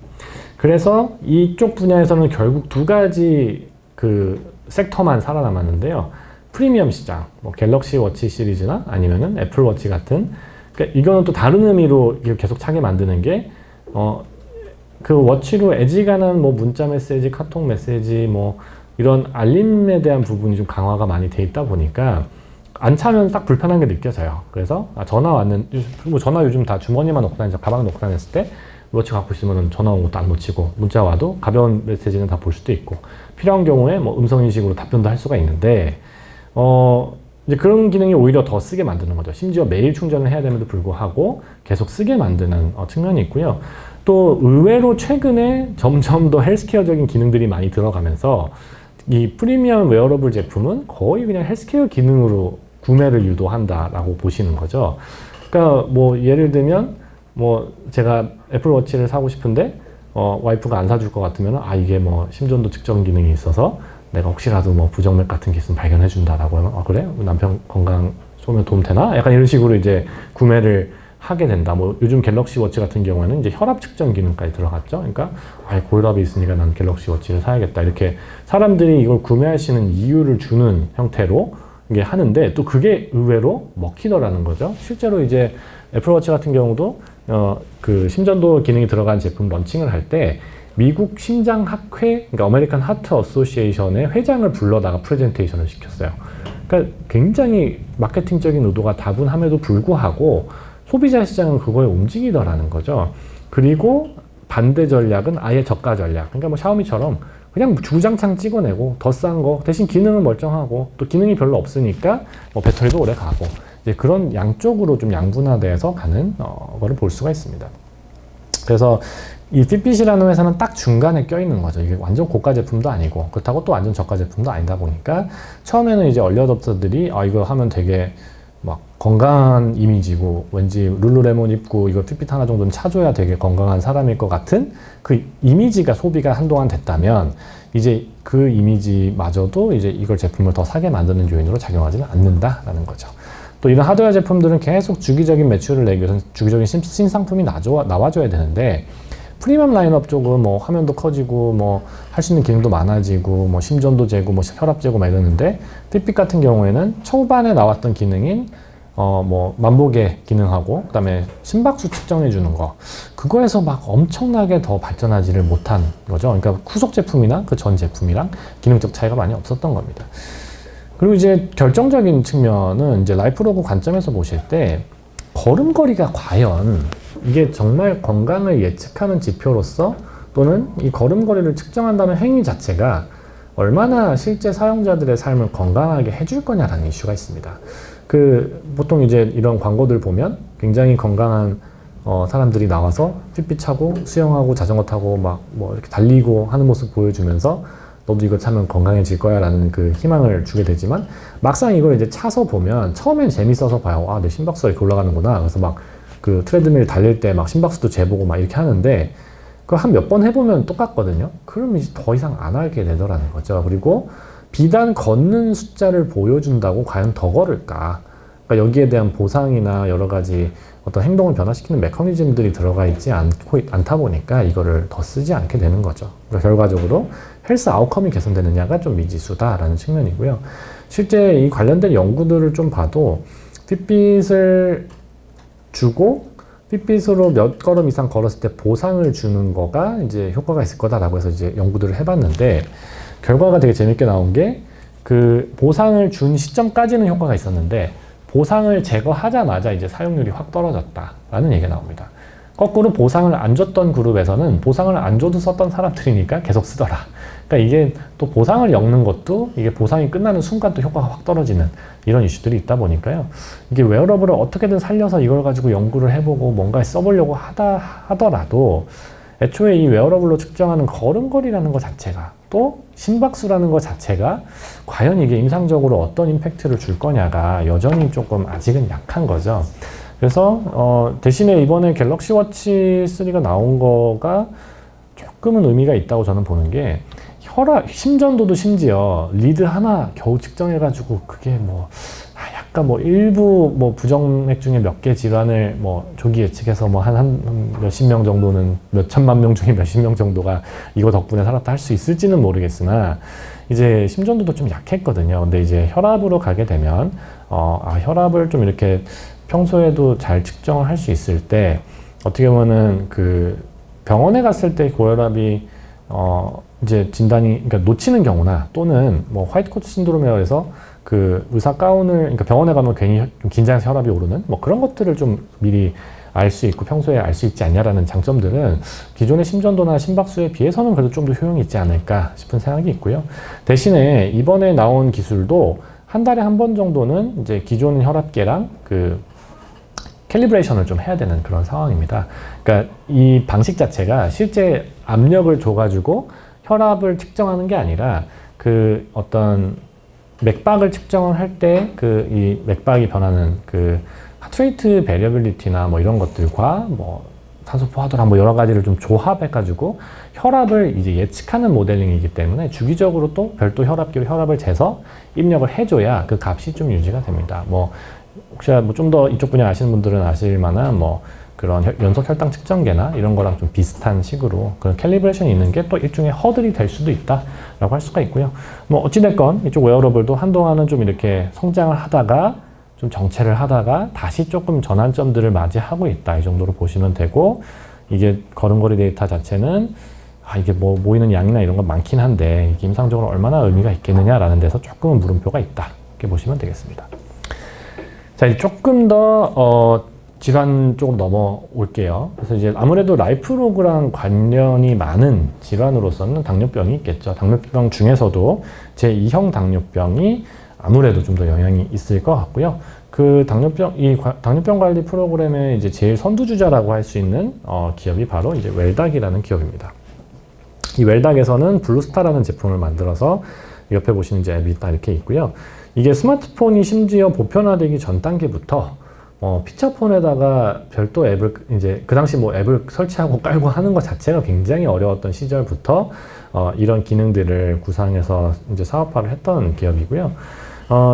그래서 이쪽 분야에서는 결국 두 가지 그 섹터만 살아남았는데요. 프리미엄 시장, 뭐 갤럭시 워치 시리즈나 아니면은 애플 워치 같은 그러니까 이거는 또 다른 의미로 계속 차게 만드는 게 그 워치로 애지간한 뭐 문자 메시지, 카톡 메시지 뭐 이런 알림에 대한 부분이 좀 강화가 많이 돼 있다 보니까 안 차면 딱 불편한 게 느껴져요. 그래서 전화 요즘 다 주머니만 넣고 다니죠. 가방 넣고 다녔을 때 워치 갖고 있으면 전화 온 것도 안 놓치고 문자 와도 가벼운 메시지는 다 볼 수도 있고 필요한 경우에 뭐 음성인식으로 답변도 할 수가 있는데 이제 그런 기능이 오히려 더 쓰게 만드는 거죠. 심지어 매일 충전을 해야 됨에도 불구하고 계속 쓰게 만드는 측면이 있고요. 또 의외로 최근에 점점 더 헬스케어적인 기능들이 많이 들어가면서 이 프리미엄 웨어러블 제품은 거의 그냥 헬스케어 기능으로 구매를 유도한다라고 보시는 거죠. 그러니까 뭐 예를 들면 뭐 제가 애플워치를 사고 싶은데 와이프가 안 사줄 것 같으면 이게 뭐 심전도 측정 기능이 있어서 내가 혹시라도 뭐 부정맥 같은 게 있으면 발견해 준다라고 하면 그래? 남편 건강 쏘면 도움 되나? 약간 이런 식으로 이제 구매를 하게 된다. 뭐 요즘 갤럭시 워치 같은 경우에는 이제 혈압 측정 기능까지 들어갔죠. 그러니까 고혈압이 있으니까 난 갤럭시 워치를 사야겠다. 이렇게 사람들이 이걸 구매하시는 이유를 주는 형태로 이게 하는데 또 그게 의외로 먹히더라는 거죠. 실제로 이제 애플워치 같은 경우도 그 심전도 기능이 들어간 제품 런칭을 할 때 미국 심장학회, 그러니까 아메리칸 하트 어소시에이션의 회장을 불러다가 프레젠테이션을 시켰어요. 그러니까 굉장히 마케팅적인 의도가 다분함에도 불구하고 소비자 시장은 그거에 움직이더라는 거죠. 그리고 반대 전략은 아예 저가 전략. 그러니까 뭐 샤오미처럼 그냥 주구장창 찍어내고 더 싼 거 대신 기능은 멀쩡하고 또 기능이 별로 없으니까 뭐 배터리도 오래 가고 이제 그런 양쪽으로 좀 양분화돼서 가는 거를 볼 수가 있습니다. 그래서 이 핏빛이라는 회사는 딱 중간에 껴있는 거죠. 이게 완전 고가 제품도 아니고 그렇다고 또 완전 저가 제품도 아니다 보니까 처음에는 이제 얼리어답터들이 이거 하면 되게 막 건강한 이미지고 왠지 룰루레몬 입고 이거 핏빛 하나 정도는 차줘야 되게 건강한 사람일 것 같은 그 이미지가 소비가 한동안 됐다면 이제 그 이미지마저도 이제 이걸 제품을 더 사게 만드는 요인으로 작용하지는 않는다라는 거죠. 또 이런 하드웨어 제품들은 계속 주기적인 매출을 내기 위해서는 주기적인 신상품이 나와줘야 되는데 프리미엄 라인업 쪽은 뭐 화면도 커지고 뭐 할 수 있는 기능도 많아지고 뭐 심전도 재고 뭐 혈압 재고 막 이러는데 핏빛 같은 경우에는 초반에 나왔던 기능인 뭐 만보계 기능하고 그다음에 심박수 측정해 주는 거 그거에서 막 엄청나게 더 발전하지를 못한 거죠. 그러니까 후속 제품이나 그 전 제품이랑 기능적 차이가 많이 없었던 겁니다. 그리고 이제 결정적인 측면은 이제 라이프로그 관점에서 보실 때 걸음걸이가 과연 이게 정말 건강을 예측하는 지표로서 또는 이 걸음걸이를 측정한다는 행위 자체가 얼마나 실제 사용자들의 삶을 건강하게 해줄 거냐라는 이슈가 있습니다. 보통 이제 이런 광고들 보면 굉장히 건강한 사람들이 나와서 핏빛 차고 수영하고 자전거 타고 막 뭐 이렇게 달리고 하는 모습 보여주면서 너도 이거 차면 건강해질 거야 라는 그 희망을 주게 되지만, 막상 이걸 이제 차서 보면 처음엔 재밌어서 봐요. 아, 내 심박수가 이렇게 올라가는구나. 그래서 막 그 트레드밀 달릴 때 막 심박수도 재보고 막 이렇게 하는데, 그걸 한 몇 번 해보면 똑같거든요. 그럼 이제 더 이상 안 하게 되더라는 거죠. 그리고 비단 걷는 숫자를 보여준다고 과연 더 걸을까? 그러니까 여기에 대한 보상이나 여러 가지 어떤 행동을 변화시키는 메커니즘들이 들어가 있지 않다 보니까 이거를 더 쓰지 않게 되는 거죠. 그러니까 결과적으로 헬스 아웃컴이 개선되느냐가 좀 미지수다라는 측면이고요. 실제 이 관련된 연구들을 좀 봐도 핏빛을 주고 핏빛으로 몇 걸음 이상 걸었을 때 보상을 주는 거가 이제 효과가 있을 거다라고 해서 이제 연구들을 해봤는데, 결과가 되게 재밌게 나온 게 그 보상을 준 시점까지는 효과가 있었는데 보상을 제거하자마자 이제 사용률이 확 떨어졌다라는 얘기가 나옵니다. 거꾸로 보상을 안 줬던 그룹에서는 보상을 안 줘도 썼던 사람들이니까 계속 쓰더라. 그러니까 이게 또 보상을 엮는 것도 이게 보상이 끝나는 순간 또 효과가 확 떨어지는 이런 이슈들이 있다 보니까요. 이게 웨어러블을 어떻게든 살려서 이걸 가지고 연구를 해보고 뭔가에 써보려고 하더라도 애초에 이 웨어러블로 측정하는 걸음걸이라는 것 자체가, 또 심박수라는 것 자체가 과연 이게 임상적으로 어떤 임팩트를 줄 거냐가 여전히 조금 아직은 약한 거죠. 그래서 대신에 이번에 갤럭시 워치 3가 나온 거가 조금은 의미가 있다고 저는 보는 게, 심전도도 심지어 리드 하나 겨우 측정해가지고 그게 약간 일부 부정맥 중에 몇 개 질환을 조기 예측해서 한 몇십 명 정도는, 몇 천만 명 중에 몇십 명 정도가 이거 덕분에 살았다 할 수 있을지는 모르겠으나, 이제 심전도도 좀 약했거든요. 근데 이제 혈압으로 가게 되면 혈압을 좀 이렇게 평소에도 잘 측정을 할 수 있을 때, 어떻게 보면은 그 병원에 갔을 때 고혈압이 이제 진단이, 그러니까 놓치는 경우나, 또는 화이트 코트 신드롬에 의해서 그 의사 가운을, 그러니까 병원에 가면 괜히 좀 긴장해서 혈압이 오르는 그런 것들을 좀 미리 알 수 있고 평소에 알 수 있지 않냐라는 장점들은 기존의 심전도나 심박수에 비해서는 그래도 좀 더 효용이 있지 않을까 싶은 생각이 있고요. 대신에 이번에 나온 기술도 한 달에 한 번 정도는 이제 기존 혈압계랑 그 캘리브레이션을 좀 해야 되는 그런 상황입니다. 그러니까 이 방식 자체가 실제 압력을 줘가지고 혈압을 측정하는 게 아니라, 그 어떤 맥박을 측정을 할 때 이 맥박이 변하는 그 하트레이트 베리어빌리티나 이런 것들과 산소 포화도랑 여러 가지를 좀 조합해가지고 혈압을 이제 예측하는 모델링이기 때문에 주기적으로 또 별도 혈압기로 혈압을 재서 입력을 해줘야 그 값이 좀 유지가 됩니다. 혹시 좀 더 이쪽 분야 아시는 분들은 아실 만한 그런 연속 혈당 측정계나 이런 거랑 좀 비슷한 식으로 그런 캘리브레이션이 있는 게 또 일종의 허들이 될 수도 있다라고 할 수가 있고요. 어찌됐건 이쪽 웨어러블도 한동안은 좀 이렇게 성장을 하다가 좀 정체를 하다가 다시 조금 전환점들을 맞이하고 있다, 이 정도로 보시면 되고, 이게 걸음걸이 데이터 자체는 이게 모이는 양이나 이런 건 많긴 한데 이게 임상적으로 얼마나 의미가 있겠느냐라는 데서 조금은 물음표가 있다, 이렇게 보시면 되겠습니다. 자, 이제 조금 더 질환 쪽으로 넘어올게요. 그래서 이제 아무래도 라이프로그랑 관련이 많은 질환으로서는 당뇨병이 있겠죠. 당뇨병 중에서도 제2형 당뇨병이 아무래도 좀 더 영향이 있을 것 같고요. 그 당뇨병 관리 프로그램의 이제 제일 선두주자라고 할 수 있는 기업이 바로 이제 웰닥이라는 기업입니다. 이 웰닥에서는 블루스타라는 제품을 만들어서 옆에 보시는 이제 앱이 딱 이렇게 있고요. 이게 스마트폰이 심지어 보편화되기 전 단계부터 피처폰에다가 별도 앱을 이제 그 당시 앱을 설치하고 깔고 하는 것 자체가 굉장히 어려웠던 시절부터 이런 기능들을 구상해서 이제 사업화를 했던 기업이고요.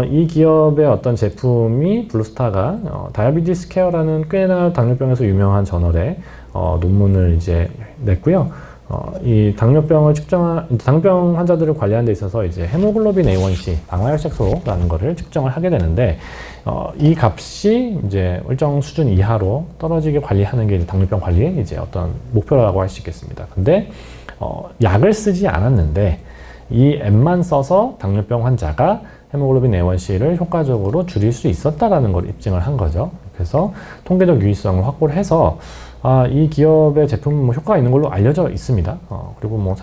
이 기업의 어떤 제품이 블루스타가 다이아비티스 케어라는 꽤나 당뇨병에서 유명한 저널에 논문을 이제 냈고요. 이 당뇨병 환자들을 관리하는 데 있어서 이제 헤모글로빈 A1C, 방화혈색소라는 거를 측정을 하게 되는데, 이 값이 이제 일정 수준 이하로 떨어지게 관리하는 게 이제 당뇨병 관리의 이제 어떤 목표라고 할 수 있겠습니다. 근데, 약을 쓰지 않았는데, 이 앱만 써서 당뇨병 환자가 헤모글로빈 A1C를 효과적으로 줄일 수 있었다라는 걸 입증을 한 거죠. 그래서 통계적 유의성을 확보를 해서 이 기업의 제품은 뭐 효과가 있는 걸로 알려져 있습니다. 그리고 뭐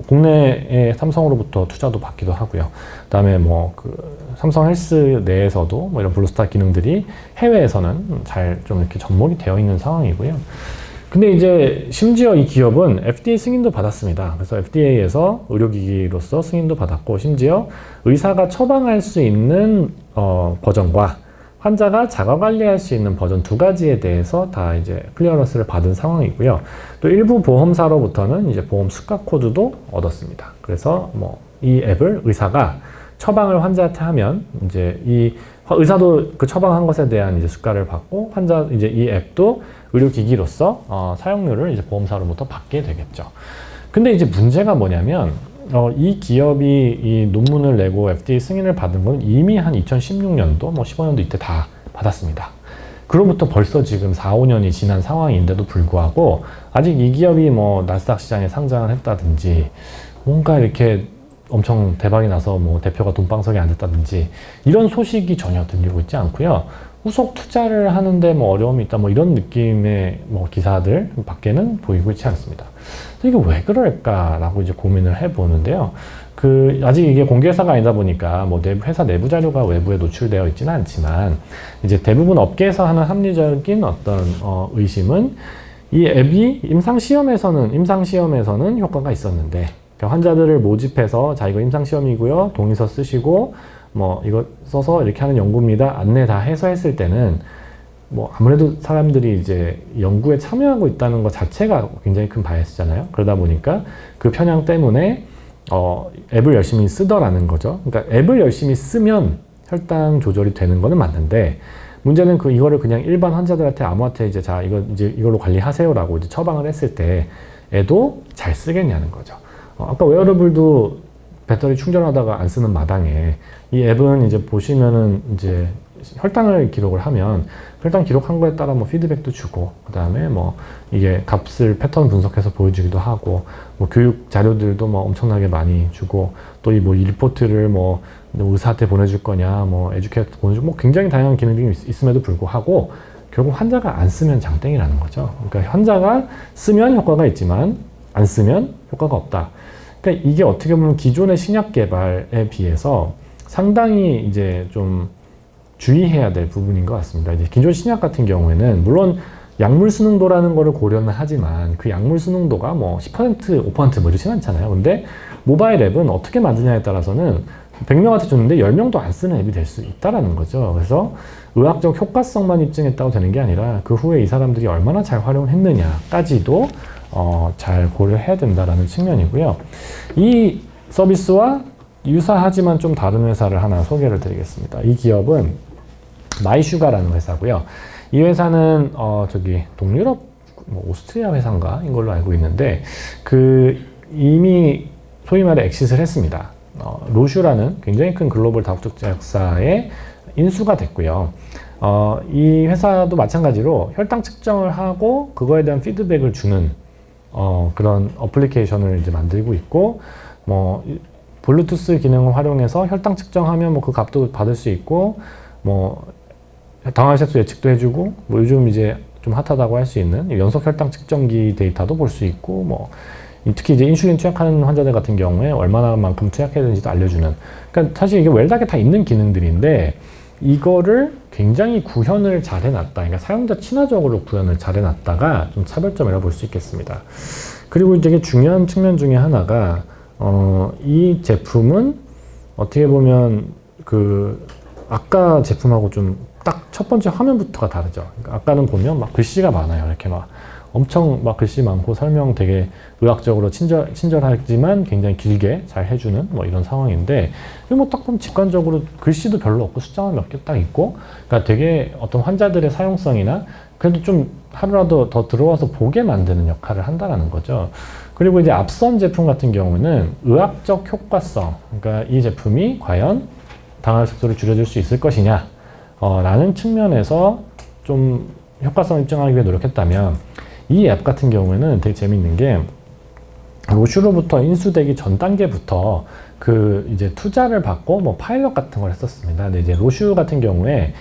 국내에 삼성으로부터 투자도 받기도 하고요. 그다음에 뭐 삼성 헬스 내에서도 뭐 이런 블루스타 기능들이 해외에서는 잘 좀 이렇게 접목이 되어 있는 상황이고요. 근데 이제 심지어 이 기업은 FDA 승인도 받았습니다. 그래서 FDA에서 의료기기로서 승인도 받았고, 심지어 의사가 처방할 수 있는 버전과 환자가 자가 관리할 수 있는 버전 두 가지에 대해서 다 이제 클리어런스를 받은 상황이고요. 또 일부 보험사로부터는 이제 보험 수가 코드도 얻었습니다. 그래서 뭐 이 앱을 의사가 처방을 환자한테 하면 이제 이 의사도 그 처방한 것에 대한 이제 수가를 받고, 환자 이제 이 앱도 의료기기로서 사용료를 이제 보험사로부터 받게 되겠죠. 근데 이제 문제가 뭐냐면 이 기업이 이 논문을 내고 FDA 승인을 받은 건 이미 한 2016년도, 뭐 15년도 이때 다 받았습니다. 그로부터 벌써 지금 4, 5년이 지난 상황인데도 불구하고 아직 이 기업이 뭐 나스닥 시장에 상장을 했다든지, 뭔가 이렇게 엄청 대박이 나서 뭐 대표가 돈방석에 앉았다든지 이런 소식이 전혀 들리고 있지 않고요. 후속 투자를 하는데 뭐 어려움이 있다, 뭐 이런 느낌의 뭐 기사들 밖에는 보이고 있지 않습니다. 이게 왜 그럴까라고 이제 고민을 해보는데요. 아직 이게 공개사가 아니다 보니까 뭐 회사 내부 자료가 외부에 노출되어 있지는 않지만, 이제 대부분 업계에서 하는 합리적인 어떤 의심은, 이 앱이 임상시험에서는 효과가 있었는데, 그러니까 환자들을 모집해서 자 이거 임상시험이고요, 동의서 쓰시고 뭐 이거 써서 이렇게 하는 연구입니다, 안내 다 해서 했을 때는 뭐 아무래도 사람들이 이제 연구에 참여하고 있다는 것 자체가 굉장히 큰 바이어스잖아요. 그러다 보니까 그 편향 때문에 앱을 열심히 쓰더라는 거죠. 그러니까 앱을 열심히 쓰면 혈당 조절이 되는 거는 맞는데, 문제는 이거를 그냥 일반 환자들한테 아무한테 이제 자 이걸로 관리하세요라고 이제 처방을 했을 때 애도 잘 쓰겠냐는 거죠. 아까 웨어러블도 배터리 충전하다가 안 쓰는 마당에 이 앱은 이제 보시면은 이제 혈당을 기록을 하면 혈당 기록한 거에 따라 뭐 피드백도 주고, 그 다음에 뭐 이게 값을 패턴 분석해서 보여주기도 하고, 뭐 교육 자료들도 뭐 엄청나게 많이 주고, 또 이 리포트를 뭐 의사한테 보내줄 거냐, 뭐 에듀케이터 보내줄, 뭐 굉장히 다양한 기능이 있음에도 불구하고 결국 환자가 안 쓰면 장땡이라는 거죠. 그러니까 환자가 쓰면 효과가 있지만 안 쓰면 효과가 없다. 그러니까 이게 어떻게 보면 기존의 신약 개발에 비해서 상당히 이제 좀 주의해야 될 부분인 것 같습니다. 이제 기존 신약 같은 경우에는 물론 약물 수능도라는 거를 고려는 하지만 그 약물 수능도가 뭐 10%, 5% 뭐 이렇진 않잖아요. 근데 모바일 앱은 어떻게 만드냐에 따라서는 100명한테 줬는데 10명도 안 쓰는 앱이 될 수 있다라는 거죠. 그래서 의학적 효과성만 입증했다고 되는 게 아니라 그 후에 이 사람들이 얼마나 잘 활용했느냐까지도 잘 고려해야 된다라는 측면이고요. 이 서비스와 유사하지만 좀 다른 회사를 하나 소개를 드리겠습니다. 이 기업은 마이슈가라는 회사고요. 이 회사는 동유럽 오스트리아 회사인가인 걸로 알고 있는데, 이미 소위 말해 엑시트를 했습니다. 로슈라는 굉장히 큰 글로벌 다국적 제약사에 인수가 됐고요. 이 회사도 마찬가지로 혈당 측정을 하고 그거에 대한 피드백을 주는 그런 어플리케이션을 이제 만들고 있고, 뭐 블루투스 기능을 활용해서 혈당 측정하면 뭐 그 값도 받을 수 있고, 뭐 당화혈색소 예측도 해주고, 뭐 요즘 이제 좀 핫하다고 할 수 있는 연속 혈당 측정기 데이터도 볼 수 있고, 뭐 특히 이제 인슐린 투약하는 환자들 같은 경우에 얼마나만큼 투약해야 되는지도 알려주는. 그러니까 사실 이게 웰닥에 다 있는 기능들인데, 이거를 굉장히 구현을 잘 해놨다. 그러니까 사용자 친화적으로 구현을 잘 해놨다가 좀 차별점이라고 볼 수 있겠습니다. 그리고 되게 중요한 측면 중에 하나가, 이 제품은 어떻게 보면 아까 제품하고 좀 딱 첫 번째 화면부터가 다르죠. 그러니까 아까는 보면 막 글씨가 많아요. 이렇게 막 엄청 막 글씨 많고 설명 되게 의학적으로 친절하지만 굉장히 길게 잘 해주는 뭐 이런 상황인데, 뭐 딱 보면 직관적으로 글씨도 별로 없고 숫자만 몇 개 딱 있고, 그러니까 되게 어떤 환자들의 사용성이나 그래도 좀 하루라도 더 들어와서 보게 만드는 역할을 한다는 거죠. 그리고 이제 앞선 제품 같은 경우는 의학적 효과성, 그러니까 이 제품이 과연 당화혈색소를 줄여줄 수 있을 것이냐 라는 측면에서 좀 효과성을 입증하기 위해 노력했다면, 이 앱 같은 경우에는 되게 재밌는 게, 로슈로부터 인수되기 전 단계부터 이제 투자를 받고 뭐 파일럿 같은 걸 했었습니다. 근데 이제 로슈 같은 경우에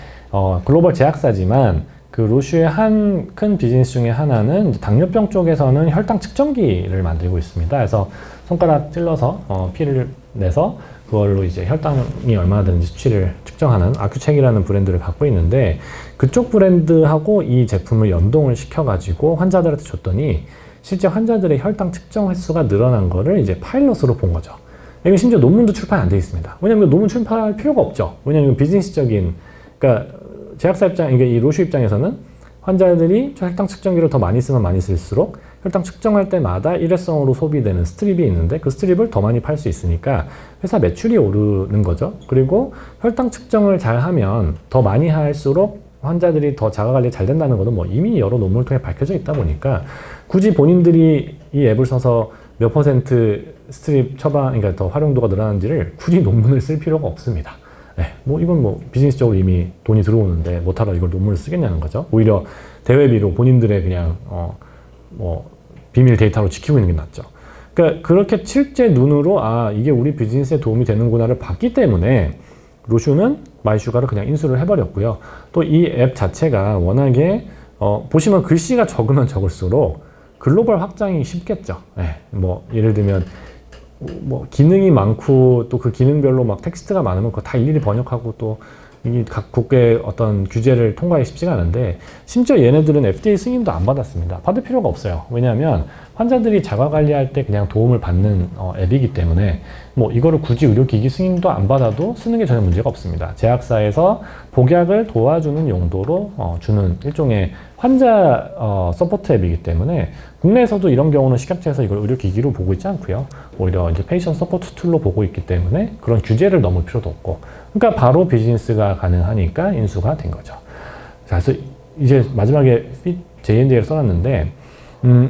글로벌 제약사지만 그 로슈의 한 큰 비즈니스 중에 하나는 이제 당뇨병 쪽에서는 혈당 측정기를 만들고 있습니다. 그래서 손가락 찔러서 피를 내서 그걸로 이제 혈당이 얼마나 되는지 수치를 측정하는 아큐책이라는 브랜드를 갖고 있는데, 그쪽 브랜드하고 이 제품을 연동을 시켜가지고 환자들한테 줬더니 실제 환자들의 혈당 측정 횟수가 늘어난 거를 이제 파일럿으로 본 거죠. 이거 심지어 논문도 출판 안 돼 있습니다. 왜냐면 논문 출판할 필요가 없죠. 왜냐면 비즈니스적인, 그러니까 제약사 입장, 그러니까 이 로슈 입장에서는 환자들이 혈당 측정기를 더 많이 쓰면 많이 쓸수록 혈당 측정할 때마다 일회성으로 소비되는 스트립이 있는데 그 스트립을 더 많이 팔 수 있으니까 회사 매출이 오르는 거죠. 그리고 혈당 측정을 잘 하면 더 많이 할수록 환자들이 더 자가관리 잘 된다는 것은 뭐 이미 여러 논문을 통해 밝혀져 있다 보니까 굳이 본인들이 이 앱을 써서 몇 퍼센트 스트립 처방, 그러니까 더 활용도가 늘어나는지를 굳이 논문을 쓸 필요가 없습니다. 네, 뭐 이건 뭐 비즈니스적으로 이미 돈이 들어오는데 못하러 이걸 논문을 쓰겠냐는 거죠. 오히려 대외비로 본인들의 그냥 뭐 비밀 데이터로 지키고 있는 게 낫죠. 그러니까 그렇게 실제 눈으로 이게 우리 비즈니스에 도움이 되는구나를 봤기 때문에 로슈는 마이슈가를 그냥 인수를 해버렸고요. 또 이 앱 자체가 워낙에 보시면 글씨가 적으면 적을수록 글로벌 확장이 쉽겠죠. 네, 뭐 예를 들면 뭐 기능이 많고 또 그 기능별로 막 텍스트가 많으면 그거 다 일일이 번역하고 또 이게 각 국가의 어떤 규제를 통과하기 쉽지가 않은데, 심지어 얘네들은 FDA 승인도 안 받았습니다. 받을 필요가 없어요. 왜냐하면 환자들이 자가관리할 때 그냥 도움을 받는 앱이기 때문에 뭐 이거를 굳이 의료기기 승인도 안 받아도 쓰는 게 전혀 문제가 없습니다. 제약사에서 복약을 도와주는 용도로 주는 일종의 환자 서포트 앱이기 때문에 국내에서도 이런 경우는 식약처에서 이걸 의료기기로 보고 있지 않고요. 오히려 이제 페이션 서포트 툴로 보고 있기 때문에 그런 규제를 넘을 필요도 없고, 그러니까 바로 비즈니스가 가능하니까 인수가 된 거죠. 자, 그래서 이제 마지막에 J&J를 써놨는데,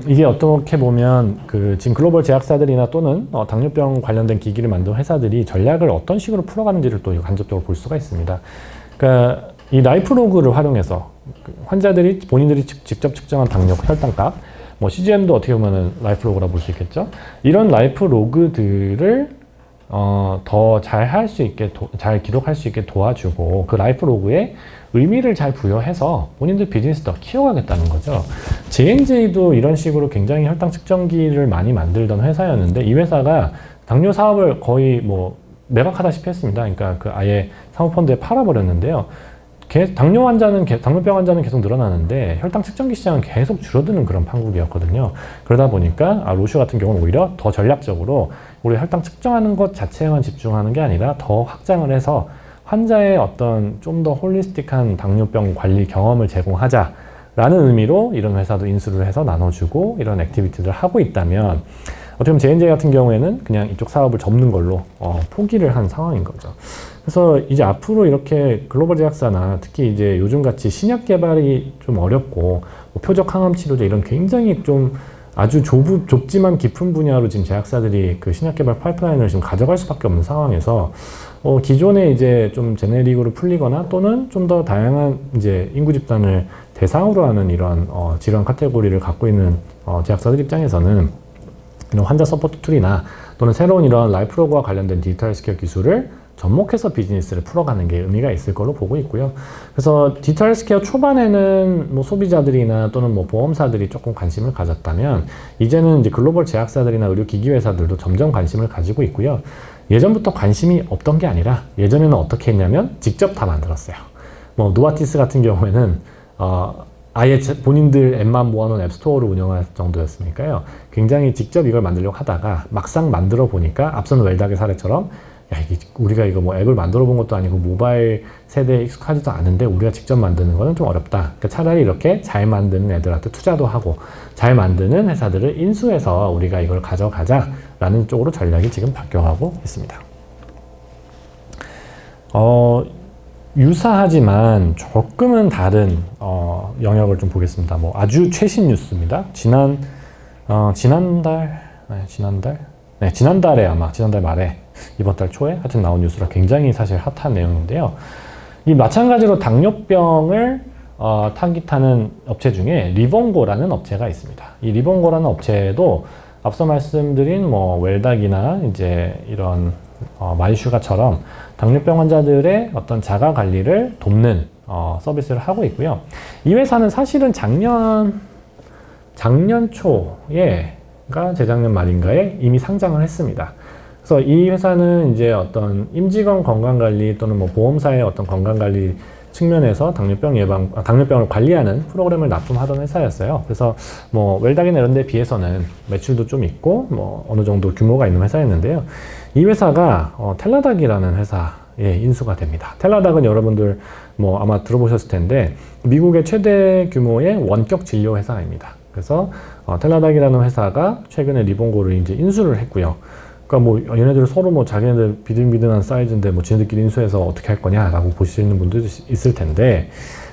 이게 어떻게 보면 지금 글로벌 제약사들이나 또는 당뇨병 관련된 기기를 만든 회사들이 전략을 어떤 식으로 풀어가는지를 또 간접적으로 볼 수가 있습니다. 그러니까 이 라이프로그를 활용해서 환자들이 본인들이 직접 측정한 당뇨 혈당값, 뭐 CGM도 어떻게 보면은 라이프로그라 볼 수 있겠죠. 이런 라이프로그들을 더 잘 할 수 있게, 잘 기록할 수 있게 도와주고 그 라이프로그에 의미를 잘 부여해서 본인들 비즈니스 더 키워가겠다는 거죠. J&J도 이런 식으로 굉장히 혈당 측정기를 많이 만들던 회사였는데 이 회사가 당뇨 사업을 거의 뭐 매각하다시피 했습니다. 그러니까 그 아예 사모펀드에 팔아버렸는데요. 당뇨병 환자는 계속 늘어나는데 혈당 측정기 시장은 계속 줄어드는 그런 판국이었거든요. 그러다 보니까 로슈 같은 경우는 오히려 더 전략적으로 우리 혈당 측정하는 것 자체에만 집중하는 게 아니라 더 확장을 해서 환자의 어떤 좀 더 홀리스틱한 당뇨병 관리 경험을 제공하자라는 의미로 이런 회사도 인수를 해서 나눠주고 이런 액티비티들을 하고 있다면, 어떻게 보면 J&J 같은 경우에는 그냥 이쪽 사업을 접는 걸로 포기를 한 상황인 거죠. 그래서 이제 앞으로 이렇게 글로벌 제약사나 특히 이제 요즘같이 신약 개발이 좀 어렵고 뭐 표적 항암 치료제 이런 굉장히 좀 아주 좁지만 깊은 분야로 지금 제약사들이 그 신약 개발 파이프라인을 지금 가져갈 수밖에 없는 상황에서 기존에 이제 좀 제네릭으로 풀리거나 또는 좀 더 다양한 이제 인구 집단을 대상으로 하는 이런 질환 카테고리를 갖고 있는 제약사들 입장에서는 이런 환자 서포트 툴이나 또는 새로운 이런 라이프로그와 관련된 디지털 헬스케어 기술을 접목해서 비즈니스를 풀어가는 게 의미가 있을 걸로 보고 있고요. 그래서 디지털 헬스케어 초반에는 뭐 소비자들이나 또는 뭐 보험사들이 조금 관심을 가졌다면 이제는 이제 글로벌 제약사들이나 의료기기 회사들도 점점 관심을 가지고 있고요. 예전부터 관심이 없던 게 아니라 예전에는 어떻게 했냐면 직접 다 만들었어요. 뭐 노바티스 같은 경우에는 아예 본인들 앱만 모아놓은 앱스토어를 운영할 정도였으니까요. 굉장히 직접 이걸 만들려고 하다가 막상 만들어 보니까 앞선 웰닥의 사례처럼 우리가 이거 뭐 앱을 만들어 본 것도 아니고 모바일 세대에 익숙하지도 않은데 우리가 직접 만드는 거는 좀 어렵다. 그러니까 차라리 이렇게 잘 만드는 애들한테 투자도 하고 잘 만드는 회사들을 인수해서 우리가 이걸 가져가자라는 쪽으로 전략이 지금 바뀌어가고 있습니다. 유사하지만 조금은 다른 영역을 좀 보겠습니다. 뭐 아주 최신 뉴스입니다. 지난달에 아마 지난달 말에 이번 달 초에 하여튼 나온 뉴스라 굉장히 사실 핫한 내용인데요. 이 마찬가지로 당뇨병을 타깃하는 업체 중에 리본고라는 업체가 있습니다. 이 리본고라는 업체도 앞서 말씀드린 뭐 웰닥이나 이제 이런 마이슈가처럼 당뇨병 환자들의 어떤 자가 관리를 돕는 서비스를 하고 있고요. 이 회사는 사실은 작년 초에가 재작년 말인가에 이미 상장을 했습니다. 그래서 이 회사는 이제 어떤 임직원 건강관리 또는 뭐 보험사의 어떤 건강관리 측면에서 당뇨병을 관리하는 프로그램을 납품하던 회사였어요. 그래서 뭐 웰닥이나 이런 데 비해서는 매출도 좀 있고 뭐 어느 정도 규모가 있는 회사였는데요. 이 회사가 텔라닥이라는 회사에 인수가 됩니다. 텔라닥은 여러분들 뭐 아마 들어보셨을 텐데 미국의 최대 규모의 원격 진료 회사입니다. 그래서 텔라닥이라는 회사가 최근에 리본고를 이제 인수를 했고요. 그러니까 뭐 얘네들 서로 뭐 자기네들 비등비등한 사이즈인데 뭐 지네들끼리 인수해서 어떻게 할 거냐라고 보시는 분들도 있을 텐데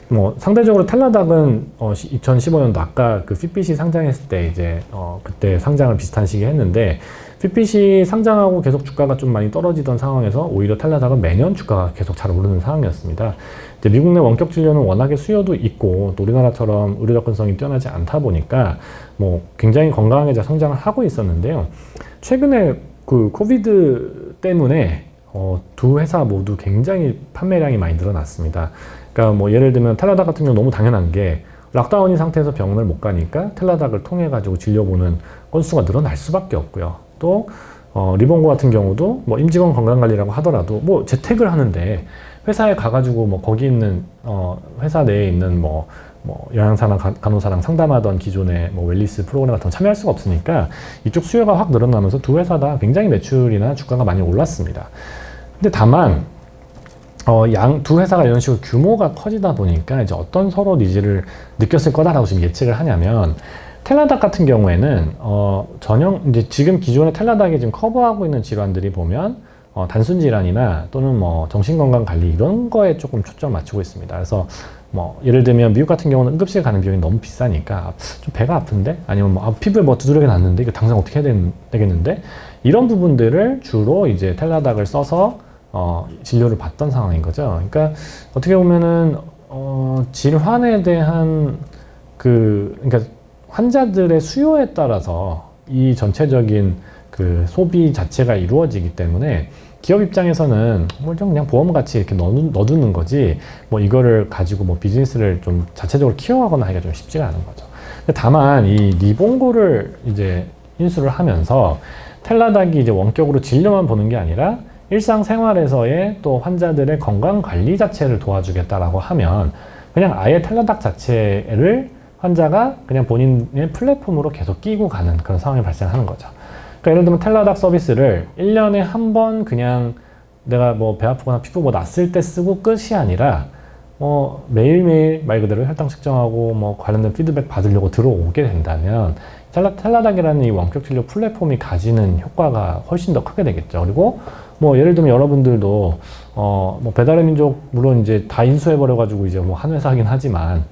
뭐 상대적으로 텔라닥은 2015년도 아까 그 핏빗이 상장했을 때 이제 그때 상장을 비슷한 시기에 했는데 핏빗이 상장하고 계속 주가가 좀 많이 떨어지던 상황에서 오히려 텔라닥은 매년 주가가 계속 잘 오르는 상황이었습니다. 이제 미국 내 원격 진료는 워낙에 수요도 있고 또 우리나라처럼 의료 접근성이 뛰어나지 않다 보니까 뭐 굉장히 건강하게 잘 성장을 하고 있었는데요. 최근에 그 코비드 때문에 두 회사 모두 굉장히 판매량이 많이 늘어났습니다. 그러니까 뭐 예를 들면 텔라닥 같은 경우 너무 당연한 게 락다운인 상태에서 병원을 못 가니까 텔라닥을 통해 가지고 진료 보는 건수가 늘어날 수밖에 없고요. 또 리본고 같은 경우도 뭐 임직원 건강관리라고 하더라도 뭐 재택을 하는데 회사에 가가지고 뭐 거기 있는 회사 내에 있는 뭐 영양사나 간호사랑 상담하던 기존의 뭐 웰니스 프로그램 같은 거 참여할 수가 없으니까 이쪽 수요가 확 늘어나면서 두 회사 다 굉장히 매출이나 주가가 많이 올랐습니다. 근데 다만 두 회사가 이런 식으로 규모가 커지다 보니까 이제 어떤 서로 니즈를 느꼈을 거다라고 지금 예측을 하냐면 텔라닥 같은 경우에는 이제 지금 기존의 텔라닥이 지금 커버하고 있는 질환들이 보면 단순 질환이나 또는 뭐 정신건강 관리 이런 거에 조금 초점을 맞추고 있습니다. 그래서 뭐 예를 들면 미국 같은 경우는 응급실 가는 비용이 너무 비싸니까 좀 배가 아픈데 아니면 뭐 피부에 뭐 두드러기 났는데 이거 당장 어떻게 해야 되겠는데 이런 부분들을 주로 이제 텔라닥을 써서 진료를 받던 상황인 거죠. 그러니까 어떻게 보면은 질환에 대한 그러니까 환자들의 수요에 따라서 이 전체적인 그 소비 자체가 이루어지기 때문에 기업 입장에서는 뭐 좀 그냥 보험같이 이렇게 넣어두는 거지 뭐 이거를 가지고 뭐 비즈니스를 좀 자체적으로 키워가거나 하기가 좀 쉽지가 않은 거죠. 근데 다만 이 리본고를 이제 인수를 하면서 텔라닥이 이제 원격으로 진료만 보는 게 아니라 일상생활에서의 또 환자들의 건강 관리 자체를 도와주겠다라고 하면 그냥 아예 텔라닥 자체를 환자가 그냥 본인의 플랫폼으로 계속 끼고 가는 그런 상황이 발생하는 거죠. 그러니까 예를 들면 텔라닥 서비스를 1년에 한 번 그냥 내가 뭐 배 아프거나 피부 뭐 났을 때 쓰고 끝이 아니라 뭐 매일매일 말 그대로 혈당 측정하고 뭐 관련된 피드백 받으려고 들어오게 된다면 텔라닥이라는 이 원격 진료 플랫폼이 가지는 효과가 훨씬 더 크게 되겠죠. 그리고 뭐 예를 들면 여러분들도 뭐 배달의 민족 물론 이제 다 인수해버려 가지고 이제 뭐 한 회사긴 하지만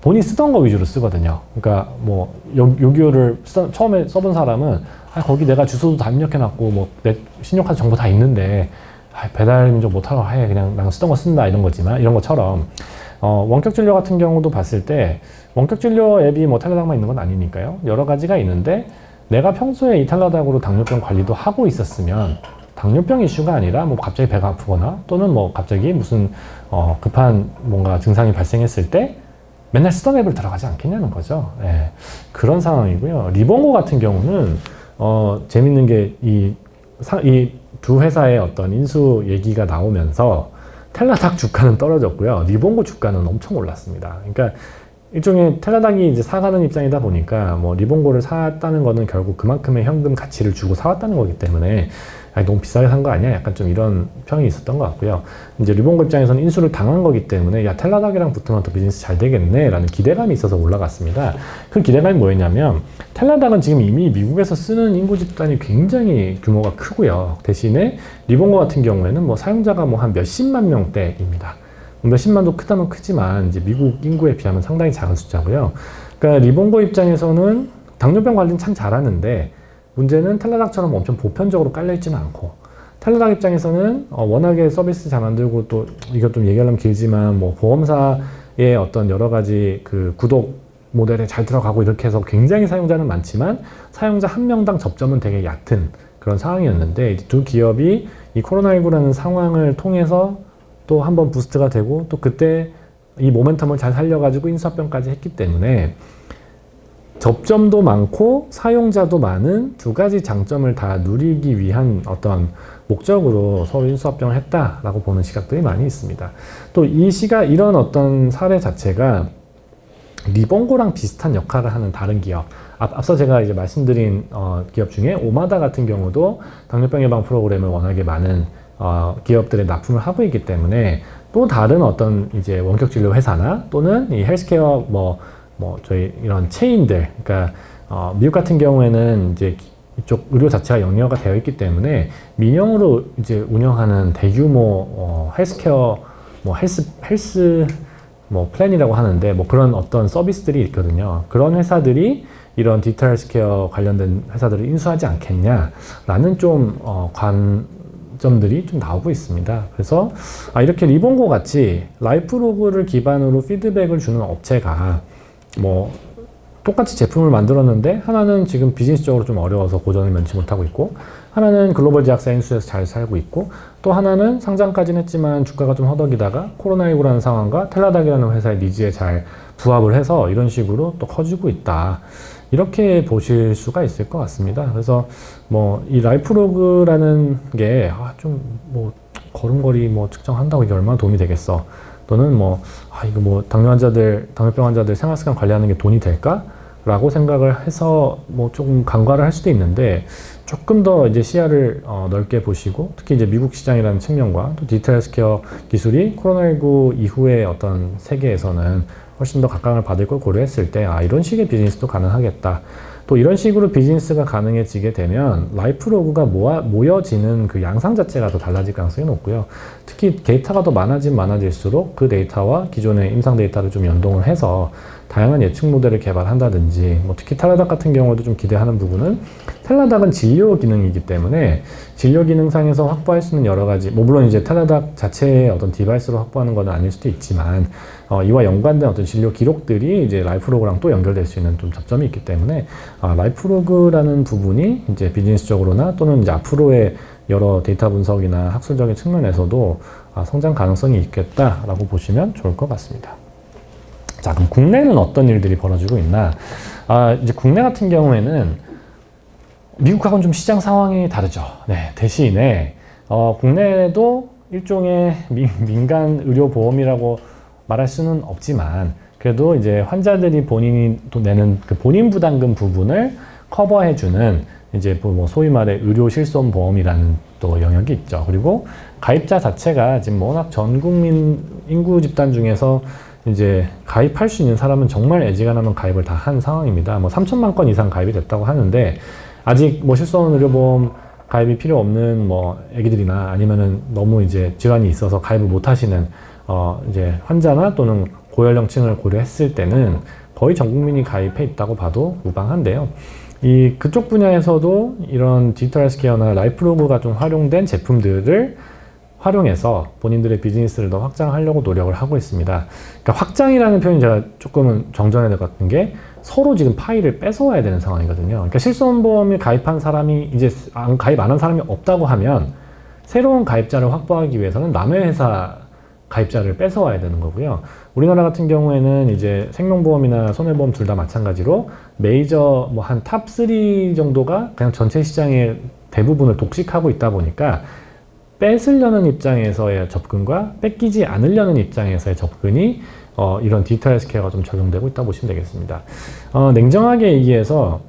본인이 쓰던 거 위주로 쓰거든요. 그러니까 뭐 요기요를 처음에 써본 사람은 거기 내가 주소도 다 입력해놨고 뭐 내 신용카드 정보 다 있는데 배달민족 못하러 해 그냥 난 쓰던 거 쓴다 이런 거지만 이런 것처럼 원격 진료 같은 경우도 봤을 때 원격 진료 앱이 뭐 텔라닥만 있는 건 아니니까요. 여러 가지가 있는데 내가 평소에 이 텔라닥으로 당뇨병 관리도 하고 있었으면 당뇨병 이슈가 아니라 뭐 갑자기 배가 아프거나 또는 뭐 갑자기 무슨 급한 뭔가 증상이 발생했을 때 맨날 쓰던 앱을 들어가지 않겠냐는 거죠. 예, 그런 상황이고요. 리본고 같은 경우는 재밌는 게 이 두 회사의 어떤 인수 얘기가 나오면서 텔라닥 주가는 떨어졌고요. 리본고 주가는 엄청 올랐습니다. 그러니까 일종의 텔라닥이 이제 사가는 입장이다 보니까 뭐 리본고를 샀다는 거는 결국 그만큼의 현금 가치를 주고 사왔다는 거기 때문에 너무 비싸게 산 거 아니야? 약간 좀 이런 평이 있었던 것 같고요. 이제 리본고 입장에서는 인수를 당한 거기 때문에 야 텔라닥이랑 붙으면 더 비즈니스 잘 되겠네 라는 기대감이 있어서 올라갔습니다. 그 기대감이 뭐였냐면 텔라닥은 지금 이미 미국에서 쓰는 인구 집단이 굉장히 규모가 크고요. 대신에 리본고 같은 경우에는 뭐 사용자가 뭐 한 몇십만 명대입니다. 몇십만도 크다면 크지만 이제 미국 인구에 비하면 상당히 작은 숫자고요. 그러니까 리본고 입장에서는 당뇨병 관리는 참 잘하는데 문제는 텔라닥처럼 엄청 보편적으로 깔려있지는 않고 텔라닥 입장에서는 워낙에 서비스 잘 만들고 또 이것 좀 얘기하려면 길지만 뭐 보험사의 어떤 여러 가지 그 구독 모델에 잘 들어가고 이렇게 해서 굉장히 사용자는 많지만 사용자 한 명당 접점은 되게 얕은 그런 상황이었는데 두 기업이 이 코로나19라는 상황을 통해서 또 한번 부스트가 되고 또 그때 이 모멘텀을 잘 살려가지고 인수합병까지 했기 때문에 접점도 많고 사용자도 많은 두 가지 장점을 다 누리기 위한 어떤 목적으로 서로 인수합병을 했다라고 보는 시각들이 많이 있습니다. 또 이런 어떤 사례 자체가 리본고랑 비슷한 역할을 하는 다른 기업, 앞서 제가 이제 말씀드린 기업 중에 오마다 같은 경우도 당뇨병 예방 프로그램을 워낙에 많은 기업들에 납품을 하고 있기 때문에 또 다른 어떤 이제 원격 진료 회사나 또는 이 헬스케어 저희 이런 체인들, 그러니까 미국 같은 경우에는 이제 이쪽 의료 자체가 영리화가 되어 있기 때문에 민영으로 이제 운영하는 대규모 헬스케어 헬스 플랜이라고 하는데 그런 어떤 서비스들이 있거든요. 그런 회사들이 이런 디지털 헬스케어 관련된 회사들을 인수하지 않겠냐라는 좀 관점들이 좀 나오고 있습니다. 그래서 이렇게 리본고 같이 라이프로그를 기반으로 피드백을 주는 업체가 똑같이 제품을 만들었는데 하나는 지금 비즈니스적으로 좀 어려워서 고전을 면치 못하고 있고, 하나는 글로벌 제약사 인수해서 잘 살고 있고, 또 하나는 상장까지는 했지만 주가가 좀 허덕이다가 코로나19라는 상황과 텔라닥이라는 회사의 니즈에 잘 부합을 해서 이런 식으로 또 커지고 있다, 이렇게 보실 수가 있을 것 같습니다. 그래서 이 라이프로그라는 게 걸음걸이 측정한다고 이게 얼마나 도움이 되겠어, 또는 이거 당뇨병 환자들 생활습관 관리하는 게 돈이 될까? 라고 생각을 해서 조금 간과를 할 수도 있는데, 조금 더 이제 시야를 넓게 보시고, 특히 이제 미국 시장이라는 측면과 또 디지털 헬스케어 기술이 코로나19 이후의 어떤 세계에서는 훨씬 더 각광을 받을 걸 고려했을 때, 이런 식의 비즈니스도 가능하겠다. 또 이런 식으로 비즈니스가 가능해지게 되면 라이프로그가 모여지는 그 양상 자체가 더 달라질 가능성이 높고요. 특히 데이터가 더 많아질수록 그 데이터와 기존의 임상 데이터를 좀 연동을 해서 다양한 예측 모델을 개발한다든지, 특히 텔라닥 같은 경우도 좀 기대하는 부분은, 텔라닥은 진료 기능이기 때문에 진료 기능상에서 확보할 수 있는 여러 가지, 물론 이제 텔라닥 자체의 어떤 디바이스로 확보하는 건 아닐 수도 있지만, 이와 연관된 어떤 진료 기록들이 이제 라이프로그랑 또 연결될 수 있는 좀 접점이 있기 때문에, 라이프로그라는 부분이 이제 비즈니스적으로나 또는 이제 앞으로의 여러 데이터 분석이나 학술적인 측면에서도 성장 가능성이 있겠다라고 보시면 좋을 것 같습니다. 자, 그럼 국내는 어떤 일들이 벌어지고 있나? 이제 국내 같은 경우에는 미국하고는 좀 시장 상황이 다르죠. 네, 대신에 국내에도 일종의 민간 의료 보험이라고 말할 수는 없지만, 그래도 이제 환자들이 본인이 또 내는 그 본인 부담금 부분을 커버해주는 이제 소위 말해 의료 실손 보험이라는 또 영역이 있죠. 그리고 가입자 자체가 지금 워낙 전 국민 인구 집단 중에서 이제 가입할 수 있는 사람은 정말 애지간하면 가입을 다 한 상황입니다. 3천만 건 이상 가입이 됐다고 하는데, 아직 실손 의료보험 가입이 필요 없는 애기들이나 아니면은 너무 이제 질환이 있어서 가입을 못 하시는 이제 환자나 또는 고연령층을 고려했을 때는 거의 전 국민이 가입해 있다고 봐도 무방한데요. 그쪽 분야에서도 이런 디지털 헬스케어나 라이프로그가 좀 활용된 제품들을 활용해서 본인들의 비즈니스를 더 확장하려고 노력을 하고 있습니다. 그러니까 확장이라는 표현이 제가 조금은 정정해야 될 것 같은 게, 서로 지금 파이를 뺏어와야 되는 상황이거든요. 그러니까 실손보험에 가입한 사람이 이제 가입 안 한 사람이 없다고 하면, 새로운 가입자를 확보하기 위해서는 남의 회사 가입자를 뺏어와야 되는 거고요. 우리나라 같은 경우에는 이제 생명보험이나 손해보험 둘 다 마찬가지로 메이저 한 탑 3 정도가 그냥 전체 시장의 대부분을 독식하고 있다 보니까, 뺏으려는 입장에서의 접근과 뺏기지 않으려는 입장에서의 접근이 이런 디지털 헬스케어가 좀 적용되고 있다고 보시면 되겠습니다. 냉정하게 얘기해서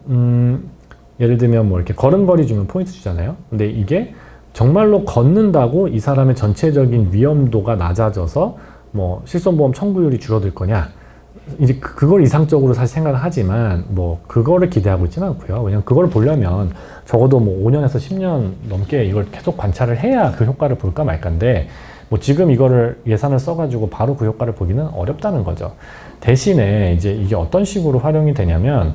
예를 들면 이렇게 걸음걸이 주면 포인트 주잖아요. 근데 이게 정말로 걷는다고 이 사람의 전체적인 위험도가 낮아져서 실손보험 청구율이 줄어들 거냐? 이제 그걸 이상적으로 사실 생각을 하지만 그거를 기대하고 있지는 않고요. 왜냐면 그걸 보려면 적어도 5년에서 10년 넘게 이걸 계속 관찰을 해야 그 효과를 볼까 말까인데, 지금 이거를 예산을 써가지고 바로 그 효과를 보기는 어렵다는 거죠. 대신에 이제 이게 어떤 식으로 활용이 되냐면,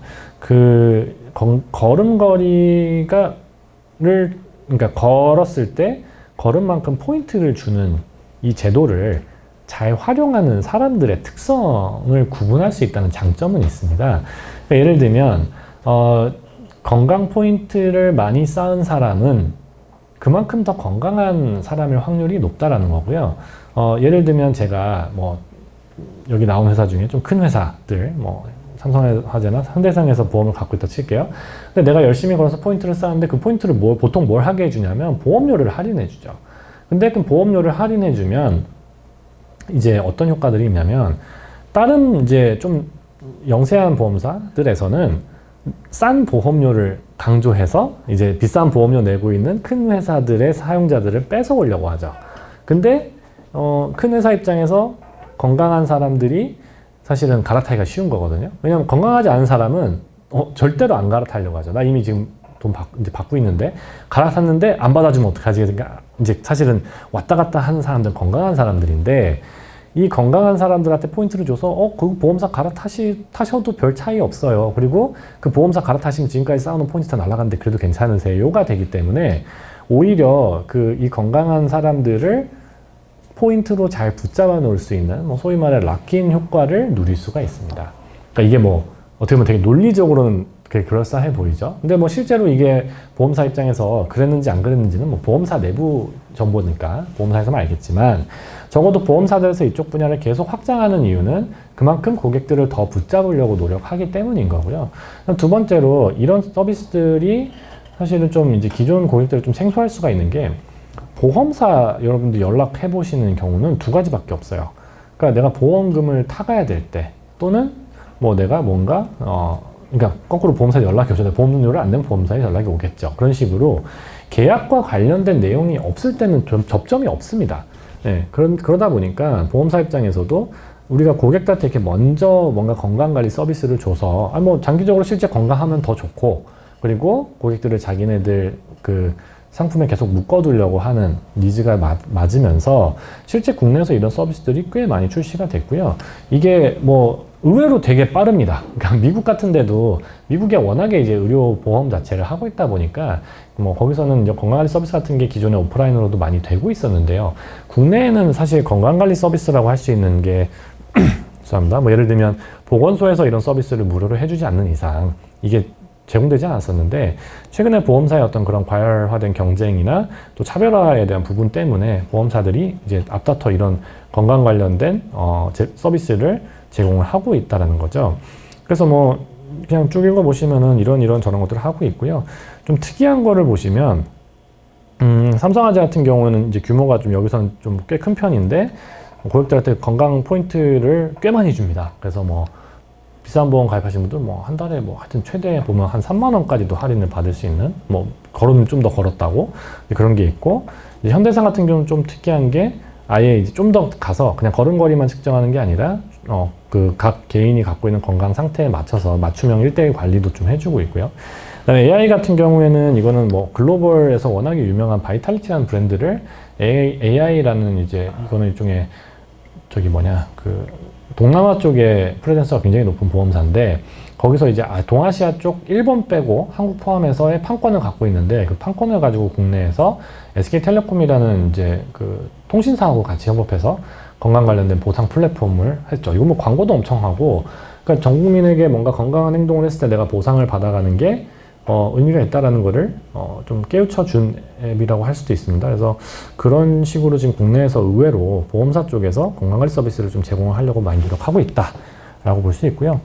걸음걸이가 그러니까 걸었을 때 걸음만큼 포인트를 주는 이 제도를 잘 활용하는 사람들의 특성을 구분할 수 있다는 장점은 있습니다. 그러니까 예를 들면 건강 포인트를 많이 쌓은 사람은 그만큼 더 건강한 사람일 확률이 높다라는 거고요. 예를 들면 제가 뭐 여기 나온 회사 중에 좀 큰 회사들, 뭐 삼성화재나 현대생에서 보험을 갖고 있다 칠게요. 근데 내가 열심히 걸어서 포인트를 쌓는데 그 포인트를 보통 뭘 하게 해주냐면 보험료를 할인해 주죠. 근데 그 보험료를 할인해 주면 이제 어떤 효과들이 있냐면 다른 이제 좀 영세한 보험사들에서는 싼 보험료를 강조해서 이제 비싼 보험료 내고 있는 큰 회사들의 사용자들을 뺏어오려고 하죠. 근데 큰 회사 입장에서 건강한 사람들이 사실은 갈아타기가 쉬운 거거든요. 왜냐하면 건강하지 않은 사람은 절대로 안 갈아타려고 하죠. 나 이미 지금 돈 이제 받고 있는데 갈아탔는데 안 받아주면 어떡하지? 그러니까 이제 사실은 왔다 갔다 하는 사람들은 건강한 사람들인데 이 건강한 사람들한테 포인트를 줘서 그 보험사 갈아타셔도 별 차이 없어요. 그리고 그 보험사 갈아타시면 지금까지 쌓아놓은 포인트 다 날아갔는데 그래도 괜찮으세요가 되기 때문에 오히려 이 건강한 사람들을 포인트로 잘 붙잡아 놓을 수 있는 뭐 소위 말해 락인 효과를 누릴 수가 있습니다. 그러니까 이게 뭐 어떻게 보면 되게 논리적으로는 되게 그럴싸해 보이죠. 근데 뭐 실제로 이게 보험사 입장에서 그랬는지 안 그랬는지는 뭐 보험사 내부 정보니까 보험사에서만 알겠지만 적어도 보험사들에서 이쪽 분야를 계속 확장하는 이유는 그만큼 고객들을 더 붙잡으려고 노력하기 때문인 거고요. 두 번째로 이런 서비스들이 사실은 좀 이제 기존 고객들을 좀 생소할 수가 있는 게 보험사 여러분들 연락해 보시는 경우는 두 가지밖에 없어요. 그러니까 내가 보험금을 타가야 될 때 또는 뭐 내가 뭔가 그러니까 거꾸로 보험사에 연락이 오죠. 보험료를 안 내면 보험사에 연락이 오겠죠. 그런 식으로 계약과 관련된 내용이 없을 때는 좀 접점이 없습니다. 네, 그러다 보니까 보험사 입장에서도 우리가 고객들한테 이렇게 먼저 뭔가 건강관리 서비스를 줘서 뭐 장기적으로 실제 건강하면 더 좋고 그리고 고객들을 자기네들 그 상품에 계속 묶어두려고 하는 니즈가 맞으면서 실제 국내에서 이런 서비스들이 꽤 많이 출시가 됐고요. 이게 뭐 의외로 되게 빠릅니다. 그러니까 미국 같은 데도 미국에 워낙에 이제 의료 보험 자체를 하고 있다 보니까 뭐 거기서는 이제 건강관리 서비스 같은 게 기존에 오프라인으로도 많이 되고 있었는데요. 국내에는 사실 건강관리 서비스라고 할 수 있는 게 죄송합니다. 뭐 예를 들면 보건소에서 이런 서비스를 무료로 해주지 않는 이상 이게 제공되지 않았었는데 최근에 보험사의 어떤 그런 과열화된 경쟁이나 또 차별화에 대한 부분 때문에 보험사들이 이제 앞다퉈 이런 건강 관련된 서비스를 제공을 하고 있다라는 거죠. 그래서 뭐 그냥 쭉 읽어보시면은 이런 저런 것들을 하고 있고요. 좀 특이한 거를 보시면 삼성화재 같은 경우는 이제 규모가 좀 여기서는 좀 꽤 큰 편인데 고객들한테 건강 포인트를 꽤 많이 줍니다. 그래서 뭐 비싼 보험 가입하신 분들 뭐 한 달에 뭐 하여튼 최대 보면 한 3만 원까지도 할인을 받을 수 있는 뭐 걸으면 좀 더 걸었다고 그런 게 있고 이제 현대상 같은 경우는 좀 특이한 게 아예 이제 좀 더 가서 그냥 걸음걸이만 측정하는 게 아니라 그 각 개인이 갖고 있는 건강 상태에 맞춰서 맞춤형 1:1 관리도 좀 해주고 있고요. 그다음에 AI 같은 경우에는 이거는 뭐 글로벌에서 워낙에 유명한 바이탈리티라는 브랜드를 AI라는 이제 이거는 일종의 그 동남아 쪽에 프레젠스가 굉장히 높은 보험사인데 거기서 이제 동아시아 쪽 일본 빼고 한국 포함해서의 판권을 갖고 있는데 그 판권을 가지고 국내에서 SK텔레콤이라는 이제 그 통신사하고 같이 협업해서 건강 관련된 보상 플랫폼을 했죠. 이거 뭐 광고도 엄청 하고 그러니까 전 국민에게 뭔가 건강한 행동을 했을 때 내가 보상을 받아가는 게 의미가 있다라는 거를 좀 깨우쳐 준 앱이라고 할 수도 있습니다. 그래서 그런 식으로 지금 국내에서 의외로 보험사 쪽에서 건강관리 서비스를 좀 제공을 하려고 많이 노력하고 있다라고 볼 수 있고요.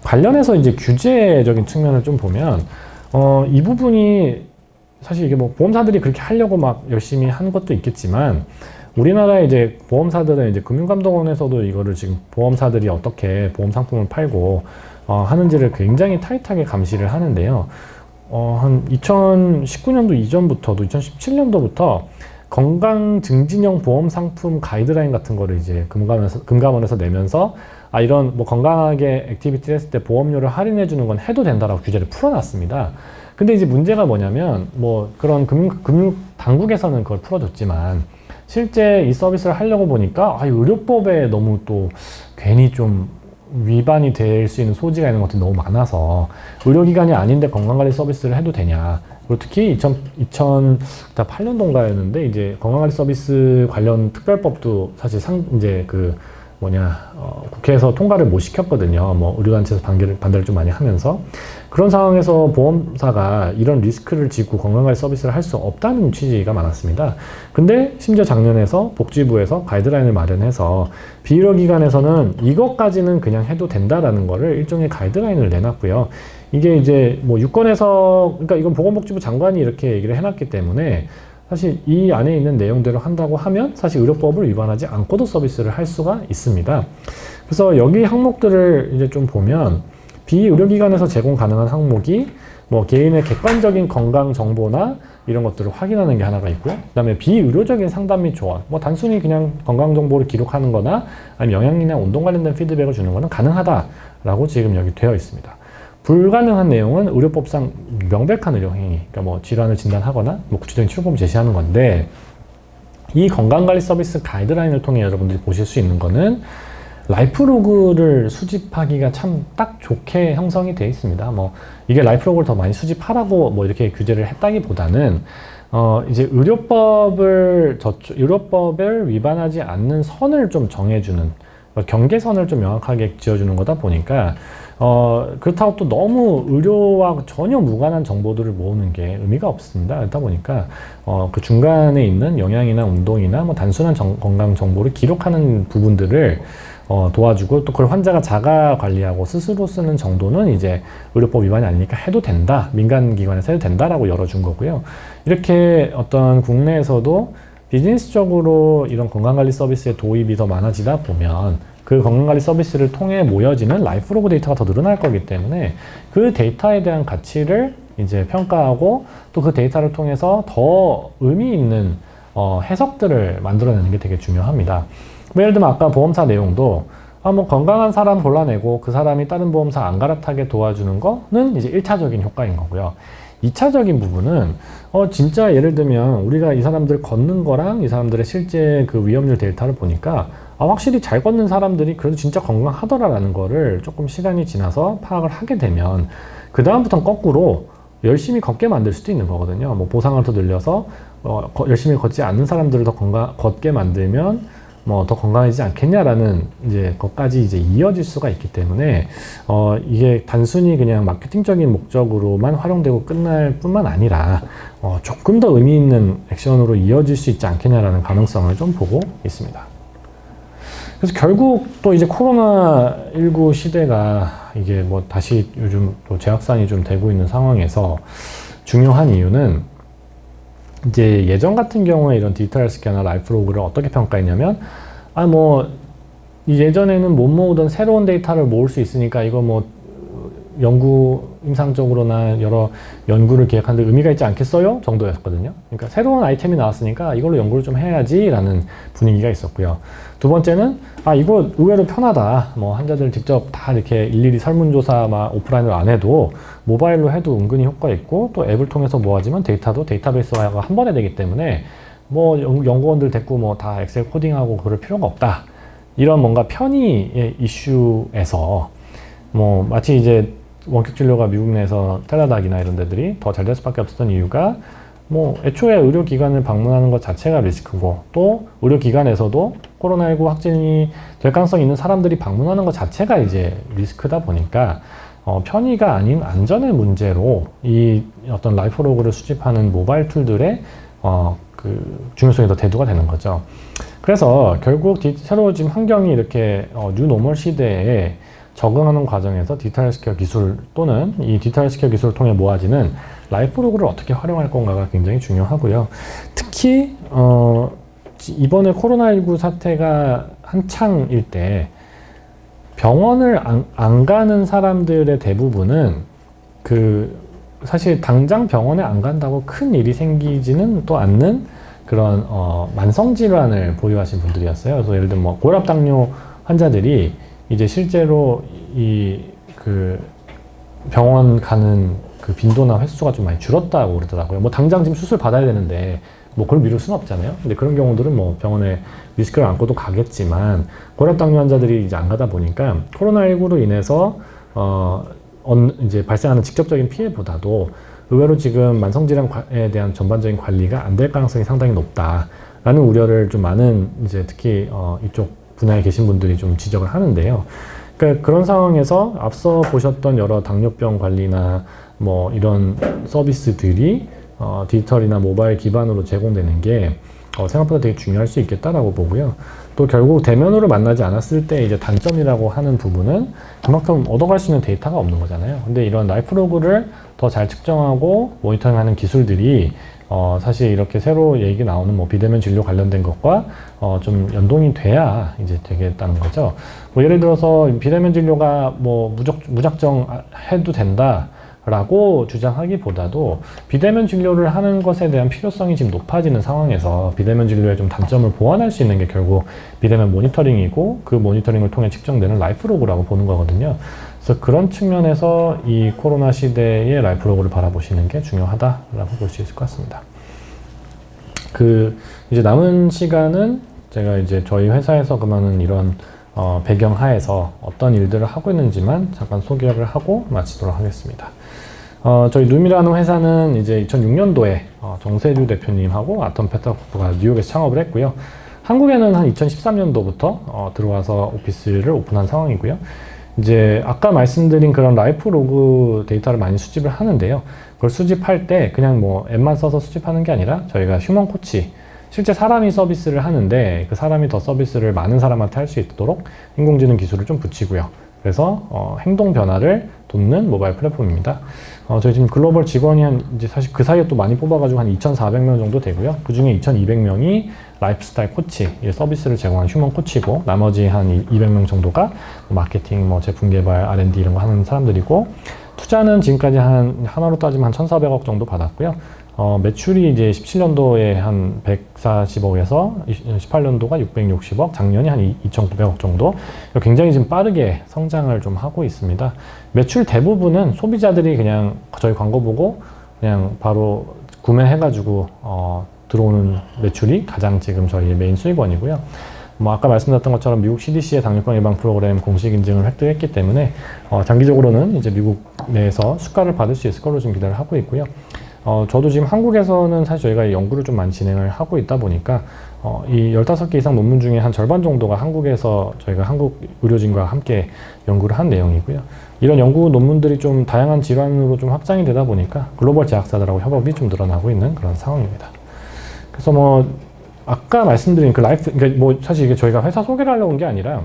관련해서 이제 규제적인 측면을 좀 보면 이 부분이 사실 이게 뭐 보험사들이 그렇게 하려고 막 열심히 한 것도 있겠지만 우리나라의 이제 보험사들은 이제 금융감독원에서도 이거를 지금 보험사들이 어떻게 보험 상품을 팔고 하는지를 굉장히 타이트하게 감시를 하는데요. 한 2019년도 이전부터도 2017년도부터 건강 증진형 보험 상품 가이드라인 같은 거를 이제 금감원에서 내면서 이런 뭐 건강하게 액티비티를 했을 때 보험료를 할인해 주는 건 해도 된다라고 규제를 풀어놨습니다. 근데 이제 문제가 뭐냐면 뭐 그런 금융 당국에서는 그걸 풀어줬지만 실제 이 서비스를 하려고 보니까 의료법에 너무 또 괜히 좀 위반이 될 수 있는 소지가 있는 것들이 너무 많아서 의료기관이 아닌데 건강관리 서비스를 해도 되냐. 그리고 특히 2008년도인가였는데 이제 건강관리 서비스 관련 특별법도 사실 이제 그 국회에서 통과를 못 시켰거든요. 뭐 의료단체에서 반대를 좀 많이 하면서. 그런 상황에서 보험사가 이런 리스크를 지고 건강관리 서비스를 할 수 없다는 취지가 많았습니다. 근데 심지어 작년에서 복지부에서 가이드라인을 마련해서 비의료기관에서는 이것까지는 그냥 해도 된다라는 거를 일종의 가이드라인을 내놨고요. 이게 이제 뭐 유권에서, 그러니까 이건 보건복지부 장관이 이렇게 얘기를 해놨기 때문에 사실 이 안에 있는 내용대로 한다고 하면 사실 의료법을 위반하지 않고도 서비스를 할 수가 있습니다. 그래서 여기 항목들을 이제 좀 보면 비의료기관에서 제공 가능한 항목이 뭐 개인의 객관적인 건강 정보나 이런 것들을 확인하는 게 하나가 있고요. 그 다음에 비의료적인 상담 및 조언, 뭐 단순히 그냥 건강 정보를 기록하는 거나 아니면 영양이나 운동 관련된 피드백을 주는 거는 가능하다라고 지금 여기 되어 있습니다. 불가능한 내용은 의료법상 명백한 의료행위, 그러니까 뭐 질환을 진단하거나 뭐 구체적인 치료법을 제시하는 건데, 이 건강관리 서비스 가이드라인을 통해 여러분들이 보실 수 있는 거는 라이프로그를 수집하기가 참 딱 좋게 형성이 되어 있습니다. 뭐 이게 라이프로그를 더 많이 수집하라고 뭐 이렇게 규제를 했다기보다는 이제 의료법을 위반하지 않는 선을 좀 정해주는, 경계선을 좀 명확하게 지어주는 거다 보니까 그렇다고 또 너무 의료와 전혀 무관한 정보들을 모으는 게 의미가 없습니다. 그러다 보니까 그 중간에 있는 영양이나 운동이나 뭐 단순한 건강 정보를 기록하는 부분들을 도와주고, 또 그걸 환자가 자가 관리하고 스스로 쓰는 정도는 이제 의료법 위반이 아니니까 해도 된다, 민간기관에서 해도 된다라고 열어준 거고요. 이렇게 어떤 국내에서도 비즈니스적으로 이런 건강관리 서비스의 도입이 더 많아지다 보면 그 건강관리 서비스를 통해 모여지는 라이프로그 데이터가 더 늘어날 거기 때문에 그 데이터에 대한 가치를 이제 평가하고, 또 그 데이터를 통해서 더 의미 있는 해석들을 만들어내는 게 되게 중요합니다. 뭐 예를 들면 아까 보험사 내용도 뭐 건강한 사람 골라내고 그 사람이 다른 보험사 안 갈아타게 도와주는 거는 이제 1차적인 효과인 거고요. 2차적인 부분은 진짜 예를 들면 우리가 이 사람들 걷는 거랑 이 사람들의 실제 그 위험률 데이터를 보니까 확실히 잘 걷는 사람들이 그래도 진짜 건강하더라라는 거를 조금 시간이 지나서 파악을 하게 되면 그 다음부터는 거꾸로 열심히 걷게 만들 수도 있는 거거든요. 뭐 보상을 더 늘려서 열심히 걷지 않는 사람들을 더 걷게 만들면 뭐 더 건강해지지 않겠냐라는 이제 것까지 이제 이어질 수가 있기 때문에 이게 단순히 그냥 마케팅적인 목적으로만 활용되고 끝날 뿐만 아니라 조금 더 의미 있는 액션으로 이어질 수 있지 않겠냐라는 가능성을 좀 보고 있습니다. 그래서 결국 또 이제 코로나19 시대가 이게 뭐 다시 요즘 또 재확산이 좀 되고 있는 상황에서 중요한 이유는, 이제 예전 같은 경우에 이런 디지털 헬스케어나 라이프로그를 어떻게 평가했냐면, 뭐 예전에는 못 모으던 새로운 데이터를 모을 수 있으니까 이거 뭐 연구 임상적으로나 여러 연구를 기획하는데 의미가 있지 않겠어요? 정도였거든요. 그러니까 새로운 아이템이 나왔으니까 이걸로 연구를 좀 해야지 라는 분위기가 있었고요. 두 번째는 이거 의외로 편하다, 뭐 환자들 직접 다 이렇게 일일이 설문조사 막 오프라인으로 안 해도 모바일로 해도 은근히 효과 있고, 또 앱을 통해서 모아지면 데이터도 데이터베이스화가 한 번에 되기 때문에 뭐 연구원들 데리고 뭐 다 엑셀 코딩하고 그럴 필요가 없다, 이런 뭔가 편의의 이슈에서 뭐 마치 이제 원격 진료가 미국 내에서 텔레닥이나 이런 데들이 더 잘 될 수밖에 없었던 이유가, 뭐 애초에 의료기관을 방문하는 것 자체가 리스크고, 또 의료기관에서도 코로나19 확진이 될 가능성이 있는 사람들이 방문하는 것 자체가 이제 리스크다 보니까 편의가 아닌 안전의 문제로 이 어떤 라이프로그를 수집하는 모바일 툴들의 그 중요성이 더 대두가 되는 거죠. 그래서 결국 새로 지금 환경이 이렇게 뉴노멀 시대에 적응하는 과정에서 디지털 헬스케어 기술 또는 이 디지털 헬스케어 기술을 통해 모아지는 라이프로그를 어떻게 활용할 건가가 굉장히 중요하고요. 특히 이번에 코로나19 사태가 한창일 때 병원을 안 가는 사람들의 대부분은 사실 당장 병원에 안 간다고 큰 일이 생기지는 또 않는 그런 만성 질환을 보유하신 분들이었어요. 그래서 예를 들면 뭐 고혈압 당뇨 환자들이 이제 실제로 병원 가는 그 빈도나 횟수가 좀 많이 줄었다고 그러더라고요. 뭐 당장 지금 수술 받아야 되는데 뭐 그걸 미룰 수는 없잖아요. 근데 그런 경우들은 뭐 병원에 리스크를 안고도 가겠지만, 고혈압 당뇨 환자들이 이제 안 가다 보니까 코로나19로 인해서 이제 발생하는 직접적인 피해보다도 의외로 지금 만성질환에 대한 전반적인 관리가 안 될 가능성이 상당히 높다라는 우려를 좀 많은 이제 특히 이쪽 분야에 계신 분들이 좀 지적을 하는데요. 그러니까 그런 상황에서 앞서 보셨던 여러 당뇨병 관리나 뭐 이런 서비스들이 디지털이나 모바일 기반으로 제공되는 게 생각보다 되게 중요할 수 있겠다라고 보고요. 또 결국 대면으로 만나지 않았을 때 이제 단점이라고 하는 부분은 그만큼 얻어갈 수 있는 데이터가 없는 거잖아요. 근데 이런 라이프 로그를 더 잘 측정하고 모니터링하는 기술들이 사실 이렇게 새로 얘기 나오는 뭐 비대면 진료 관련된 것과 좀 연동이 돼야 이제 되겠다는 거죠. 뭐 예를 들어서 비대면 진료가 뭐 무작정 해도 된다. 라고 주장하기보다도 비대면 진료를 하는 것에 대한 필요성이 지금 높아지는 상황에서 비대면 진료의 좀 단점을 보완할 수 있는 게 결국 비대면 모니터링이고 그 모니터링을 통해 측정되는 라이프 로그라고 보는 거거든요. 그래서 그런 측면에서 이 코로나 시대의 라이프 로그를 바라보시는 게 중요하다라고 볼 수 있을 것 같습니다. 이제 남은 시간은 제가 이제 저희 회사에서 그러면은 이런 배경 하에서 어떤 일들을 하고 있는지만 잠깐 소개를 하고 마치도록 하겠습니다. 저희 룸이라는 회사는 이제 2006년도에 정세주 대표님하고 아톰 페터코프가 뉴욕에서 창업을 했고요. 한국에는 한 2013년도부터 들어와서 오피스를 오픈한 상황이고요. 이제 아까 말씀드린 그런 라이프 로그 데이터를 많이 수집을 하는데요. 그걸 수집할 때 그냥 뭐 앱만 써서 수집하는 게 아니라 저희가 휴먼 코치, 실제 사람이 서비스를 하는데 그 사람이 더 서비스를 많은 사람한테 할 수 있도록 인공지능 기술을 좀 붙이고요. 그래서 행동 변화를 돕는 모바일 플랫폼입니다. 저희 지금 글로벌 직원이 이제 사실 그 사이에 또 많이 뽑아가지고 한 2,400명 정도 되고요. 그 중에 2,200명이 라이프스타일 코치, 서비스를 제공하는 휴먼 코치고, 나머지 한 200명 정도가 마케팅, 뭐 제품 개발, R&D 이런 거 하는 사람들이고, 투자는 지금까지 하나로 따지면 한 1,400억 정도 받았고요. 매출이 이제 17년도에 한 140억에서 18년도가 660억, 작년이 한 2,900억 정도. 굉장히 지금 빠르게 성장을 좀 하고 있습니다. 매출 대부분은 소비자들이 그냥 저희 광고 보고 그냥 바로 구매해가지고 들어오는 매출이 가장 지금 저희의 메인 수익원이고요. 뭐 아까 말씀드렸던 것처럼 미국 CDC의 당뇨병 예방 프로그램 공식 인증을 획득했기 때문에 장기적으로는 이제 미국 내에서 수가를 받을 수 있을 걸로 좀 기대를 하고 있고요. 저도 지금 한국에서는 사실 저희가 연구를 좀 많이 진행을 하고 있다 보니까 이 15개 이상 논문 중에 한 절반 정도가 한국에서 저희가 한국 의료진과 함께 연구를 한 내용이고요. 이런 연구 논문들이 좀 다양한 질환으로 좀 확장이 되다 보니까 글로벌 제약사들하고 협업이 좀 늘어나고 있는 그런 상황입니다. 그래서 뭐 아까 말씀드린 그 라이프, 그러니까 뭐 사실 이게 저희가 회사 소개를 하려고 온 게 아니라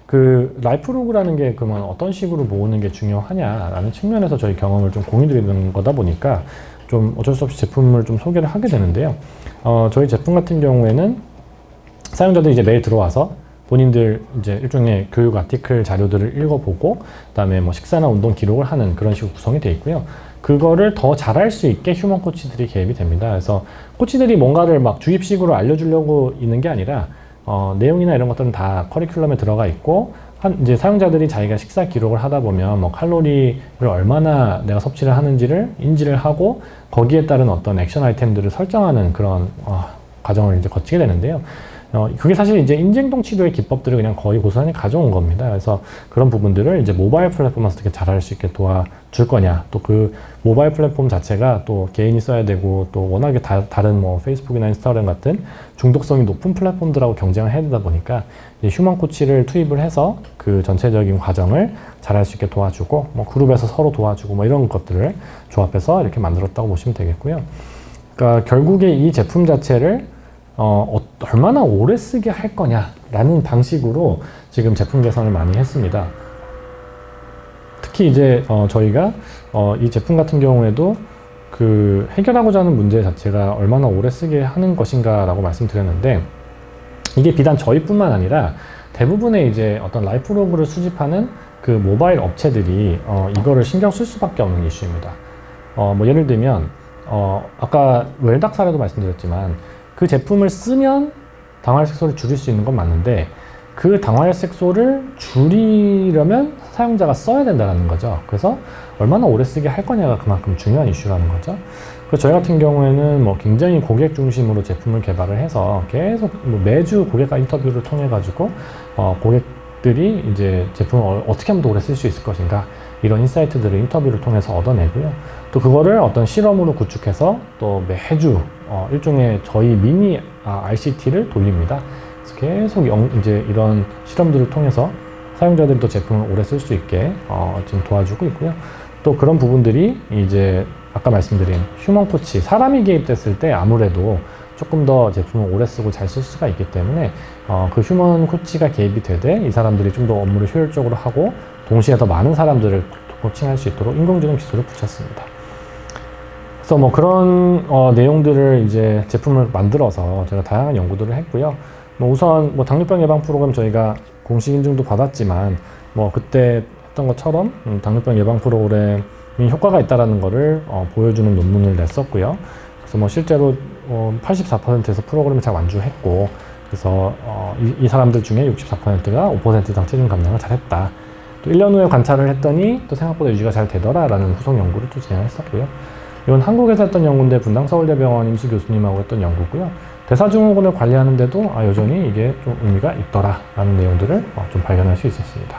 그 라이프 로그라는 게 그러면 어떤 식으로 모으는 게 중요하냐라는 측면에서 저희 경험을 좀 공유드리는 거다 보니까 좀 어쩔 수 없이 제품을 좀 소개를 하게 되는데요. 저희 제품 같은 경우에는 사용자들이 이제 매일 들어와서 본인들 이제 일종의 교육 아티클 자료들을 읽어보고 그다음에 뭐 식사나 운동 기록을 하는 그런 식으로 구성이 되어 있고요. 그거를 더 잘할 수 있게 휴먼 코치들이 개입이 됩니다. 그래서 코치들이 뭔가를 막 주입식으로 알려주려고 있는 게 아니라 내용이나 이런 것들은 다 커리큘럼에 들어가 있고 이제 사용자들이 자기가 식사 기록을 하다 보면 뭐 칼로리를 얼마나 내가 섭취를 하는지를 인지를 하고 거기에 따른 어떤 액션 아이템들을 설정하는 그런 과정을 이제 거치게 되는데요. 그게 사실 이제 인지행동 치료의 기법들을 그냥 거의 고스란히 가져온 겁니다. 그래서 그런 부분들을 이제 모바일 플랫폼에서 어떻게 잘할 수 있게 도와줄 거냐. 또 그 모바일 플랫폼 자체가 또 개인이 써야 되고 또 워낙에 다른 뭐 페이스북이나 인스타그램 같은 중독성이 높은 플랫폼들하고 경쟁을 해야 되다 보니까 휴먼 코치를 투입을 해서 그 전체적인 과정을 잘할 수 있게 도와주고 뭐 그룹에서 서로 도와주고 뭐 이런 것들을 조합해서 이렇게 만들었다고 보시면 되겠고요. 그러니까 결국에 이 제품 자체를 얼마나 오래 쓰게 할 거냐라는 방식으로 지금 제품 개선을 많이 했습니다. 특히 이제 저희가 이 제품 같은 경우에도 그 해결하고자 하는 문제 자체가 얼마나 오래 쓰게 하는 것인가라고 말씀드렸는데 이게 비단 저희뿐만 아니라 대부분의 이제 어떤 라이프 로그를 수집하는 그 모바일 업체들이 이거를 신경 쓸 수밖에 없는 이슈입니다. 뭐 예를 들면 아까 웰닥 사례도 말씀드렸지만 그 제품을 쓰면 당화혈색소를 줄일 수 있는 건 맞는데 그 당화혈색소를 줄이려면 사용자가 써야 된다는 거죠. 그래서 얼마나 오래 쓰게 할 거냐가 그만큼 중요한 이슈라는 거죠. 그래서 저희 같은 경우에는 뭐 굉장히 고객 중심으로 제품을 개발을 해서 계속 뭐 매주 고객과 인터뷰를 통해 가지고 고객들이 이제 제품을 어떻게 하면 더 오래 쓸 수 있을 것인가 이런 인사이트들을 인터뷰를 통해서 얻어내고요. 또 그거를 어떤 실험으로 구축해서 또 매주 일종의 저희 미니 RCT를 돌립니다. 그래서 계속 이제 이런 실험들을 통해서 사용자들이 또 제품을 오래 쓸 수 있게 지금 도와주고 있고요. 또 그런 부분들이 이제 아까 말씀드린 휴먼 코치, 사람이 개입됐을 때 아무래도 조금 더 제품을 오래 쓰고 잘 쓸 수가 있기 때문에 그 휴먼 코치가 개입이 되되 이 사람들이 좀 더 업무를 효율적으로 하고 동시에 더 많은 사람들을 코칭할 수 있도록 인공지능 기술을 붙였습니다. 그래서 뭐 그런 내용들을 이제 제품을 만들어서 제가 다양한 연구들을 했고요. 뭐 우선 뭐 당뇨병 예방 프로그램 저희가 공식 인증도 받았지만 뭐 그때 했던 것처럼 당뇨병 예방 프로그램이 효과가 있다라는 거를 보여주는 논문을 냈었고요. 그래서 뭐 실제로 84%에서 프로그램을 잘 완주했고, 그래서 이 사람들 중에 64%가 5% 이상 체중 감량을 잘했다. 또 1년 후에 관찰을 했더니 또 생각보다 유지가 잘 되더라라는 후속 연구를 또 진행했었고요. 이건 한국에서 했던 연구인데 분당서울대병원 임시 교수님하고 했던 연구고요. 대사증후군을 관리하는데도 여전히 이게 좀 의미가 있더라라는 내용들을 좀 발견할 수 있었습니다.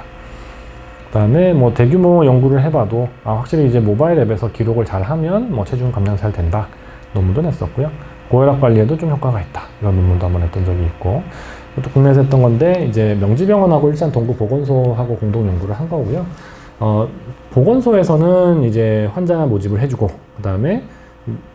그다음에 뭐 대규모 연구를 해봐도 확실히 이제 모바일 앱에서 기록을 잘 하면 뭐 체중 감량 잘 된다 논문도 냈었고요. 고혈압 관리에도 좀 효과가 있다 이런 논문도 한번 했던 적이 있고, 또 국내에서 했던 건데 이제 명지병원하고 일산 동구보건소하고 공동 연구를 한 거고요. 보건소에서는 이제 환자 모집을 해주고, 그다음에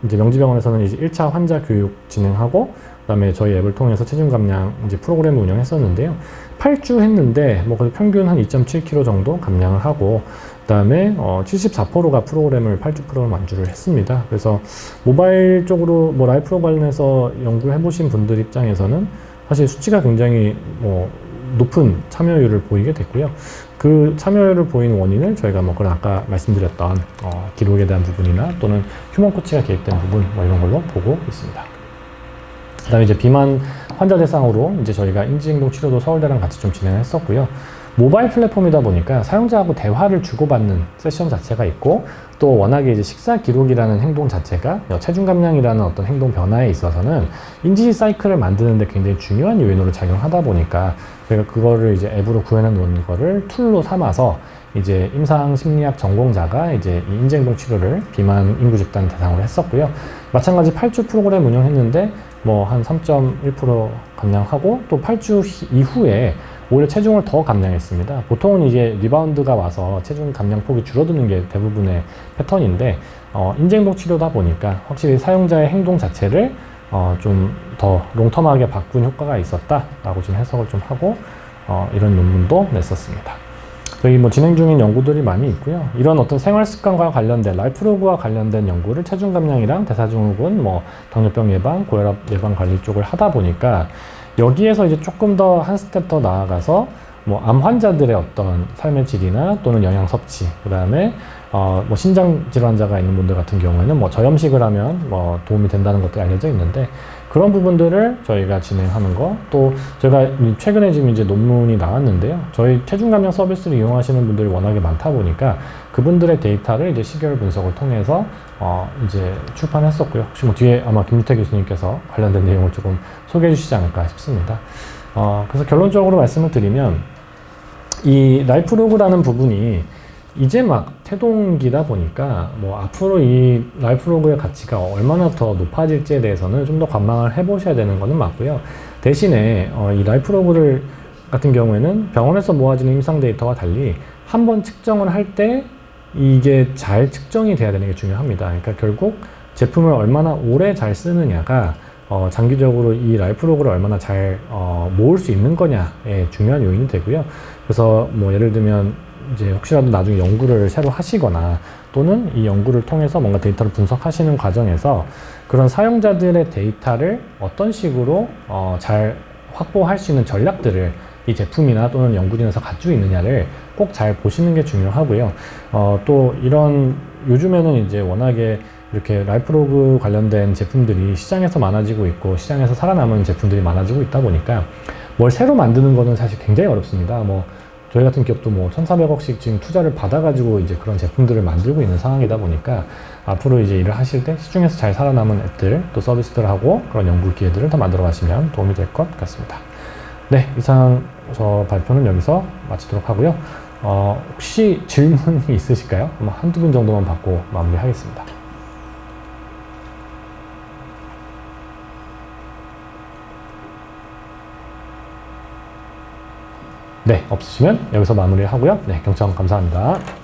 이제 명지병원에서는 이제 1차 환자 교육 진행하고, 그다음에 저희 앱을 통해서 체중 감량 이제 프로그램을 운영했었는데요. 8주 했는데 뭐 평균 한 2.7kg 정도 감량을 하고, 그다음에 74%가 프로그램을 8주 프로그램 완주를 했습니다. 그래서 모바일 쪽으로 뭐 라이프로 관련해서 연구해 보신 분들 입장에서는 사실 수치가 굉장히 뭐 높은 참여율을 보이게 됐고요. 그 참여율을 보이는 원인을 저희가 뭐 그런 아까 말씀드렸던 기록에 대한 부분이나 또는 휴먼 코치가 개입된 부분 뭐 이런 걸로 보고 있습니다. 그다음에 이제 비만 환자 대상으로 이제 저희가 인지행동 치료도 서울대랑 같이 좀 진행했었고요. 모바일 플랫폼이다 보니까 사용자하고 대화를 주고받는 세션 자체가 있고, 또 워낙에 이제 식사 기록이라는 행동 자체가 체중 감량이라는 어떤 행동 변화에 있어서는 인지 사이클을 만드는데 굉장히 중요한 요인으로 작용하다 보니까 저희가 그거를 이제 앱으로 구현해 놓은 거를 툴로 삼아서 이제 임상 심리학 전공자가 이제 이 인지행동 치료를 비만 인구 집단 대상으로 했었고요. 마찬가지 8주 프로그램 운영했는데 뭐 한 3.1% 감량하고, 또 8주 이후에 오히려 체중을 더 감량했습니다. 보통은 이게 리바운드가 와서 체중 감량 폭이 줄어드는 게 대부분의 패턴인데, 인지행동 치료다 보니까 확실히 사용자의 행동 자체를 좀 더 롱텀하게 바꾼 효과가 있었다라고 지금 해석을 좀 하고 이런 논문도 냈었습니다. 저희 뭐 진행 중인 연구들이 많이 있고요. 이런 어떤 생활 습관과 관련된 라이프로그와 관련된 연구를 체중 감량이랑 대사증후군, 뭐 당뇨병 예방, 고혈압 예방 관리 쪽을 하다 보니까 여기에서 이제 조금 더 한 스텝 더 나아가서 뭐 암 환자들의 어떤 삶의 질이나 또는 영양 섭취, 그다음에 뭐 신장 질환자가 있는 분들 같은 경우에는 뭐 저염식을 하면 뭐 도움이 된다는 것도 알려져 있는데, 그런 부분들을 저희가 진행하는 거, 또 저희가 최근에 지금 이제 논문이 나왔는데요. 저희 체중 감량 서비스를 이용하시는 분들이 워낙에 많다 보니까 그분들의 데이터를 이제 시계열 분석을 통해서 이제 출판했었고요. 혹시 뭐 뒤에 아마 김유태 교수님께서 관련된 내용을 조금 소개해 주시지 않을까 싶습니다. 그래서 결론적으로 말씀을 드리면 이 라이프로그라는 부분이 이제 막 태동기다 보니까 뭐 앞으로 이 라이프로그의 가치가 얼마나 더 높아질지에 대해서는 좀 더 관망을 해보셔야 되는 거는 맞고요. 대신에 이 라이프로그를 같은 경우에는 병원에서 모아지는 임상 데이터와 달리 한번 측정을 할 때 이게 잘 측정이 돼야 되는 게 중요합니다. 그러니까 결국 제품을 얼마나 오래 잘 쓰느냐가 장기적으로 이 라이프로그를 얼마나 잘 모을 수 있는 거냐에 중요한 요인이 되고요. 그래서 뭐 예를 들면 이제 혹시라도 나중에 연구를 새로 하시거나 또는 이 연구를 통해서 뭔가 데이터를 분석하시는 과정에서 그런 사용자들의 데이터를 어떤 식으로 잘 확보할 수 있는 전략들을 이 제품이나 또는 연구진에서 가지고 있느냐를 꼭 잘 보시는 게 중요하고요. 또 이런 요즘에는 이제 워낙에 이렇게 라이프로그 관련된 제품들이 시장에서 많아지고 있고 시장에서 살아남은 제품들이 많아지고 있다 보니까 뭘 새로 만드는 거는 사실 굉장히 어렵습니다. 뭐 저희 같은 기업도 뭐 1,400억씩 지금 투자를 받아가지고 이제 그런 제품들을 만들고 있는 상황이다 보니까 앞으로 이제 일을 하실 때 시중에서 잘 살아남은 앱들 또 서비스들하고 그런 연구 기회들을 더 만들어 가시면 도움이 될 것 같습니다. 네, 이상 저 발표는 여기서 마치도록 하고요. 혹시 질문이 있으실까요? 한두 분 정도만 받고 마무리하겠습니다. 네, 없으시면 여기서 마무리하고요. 네, 경청 감사합니다.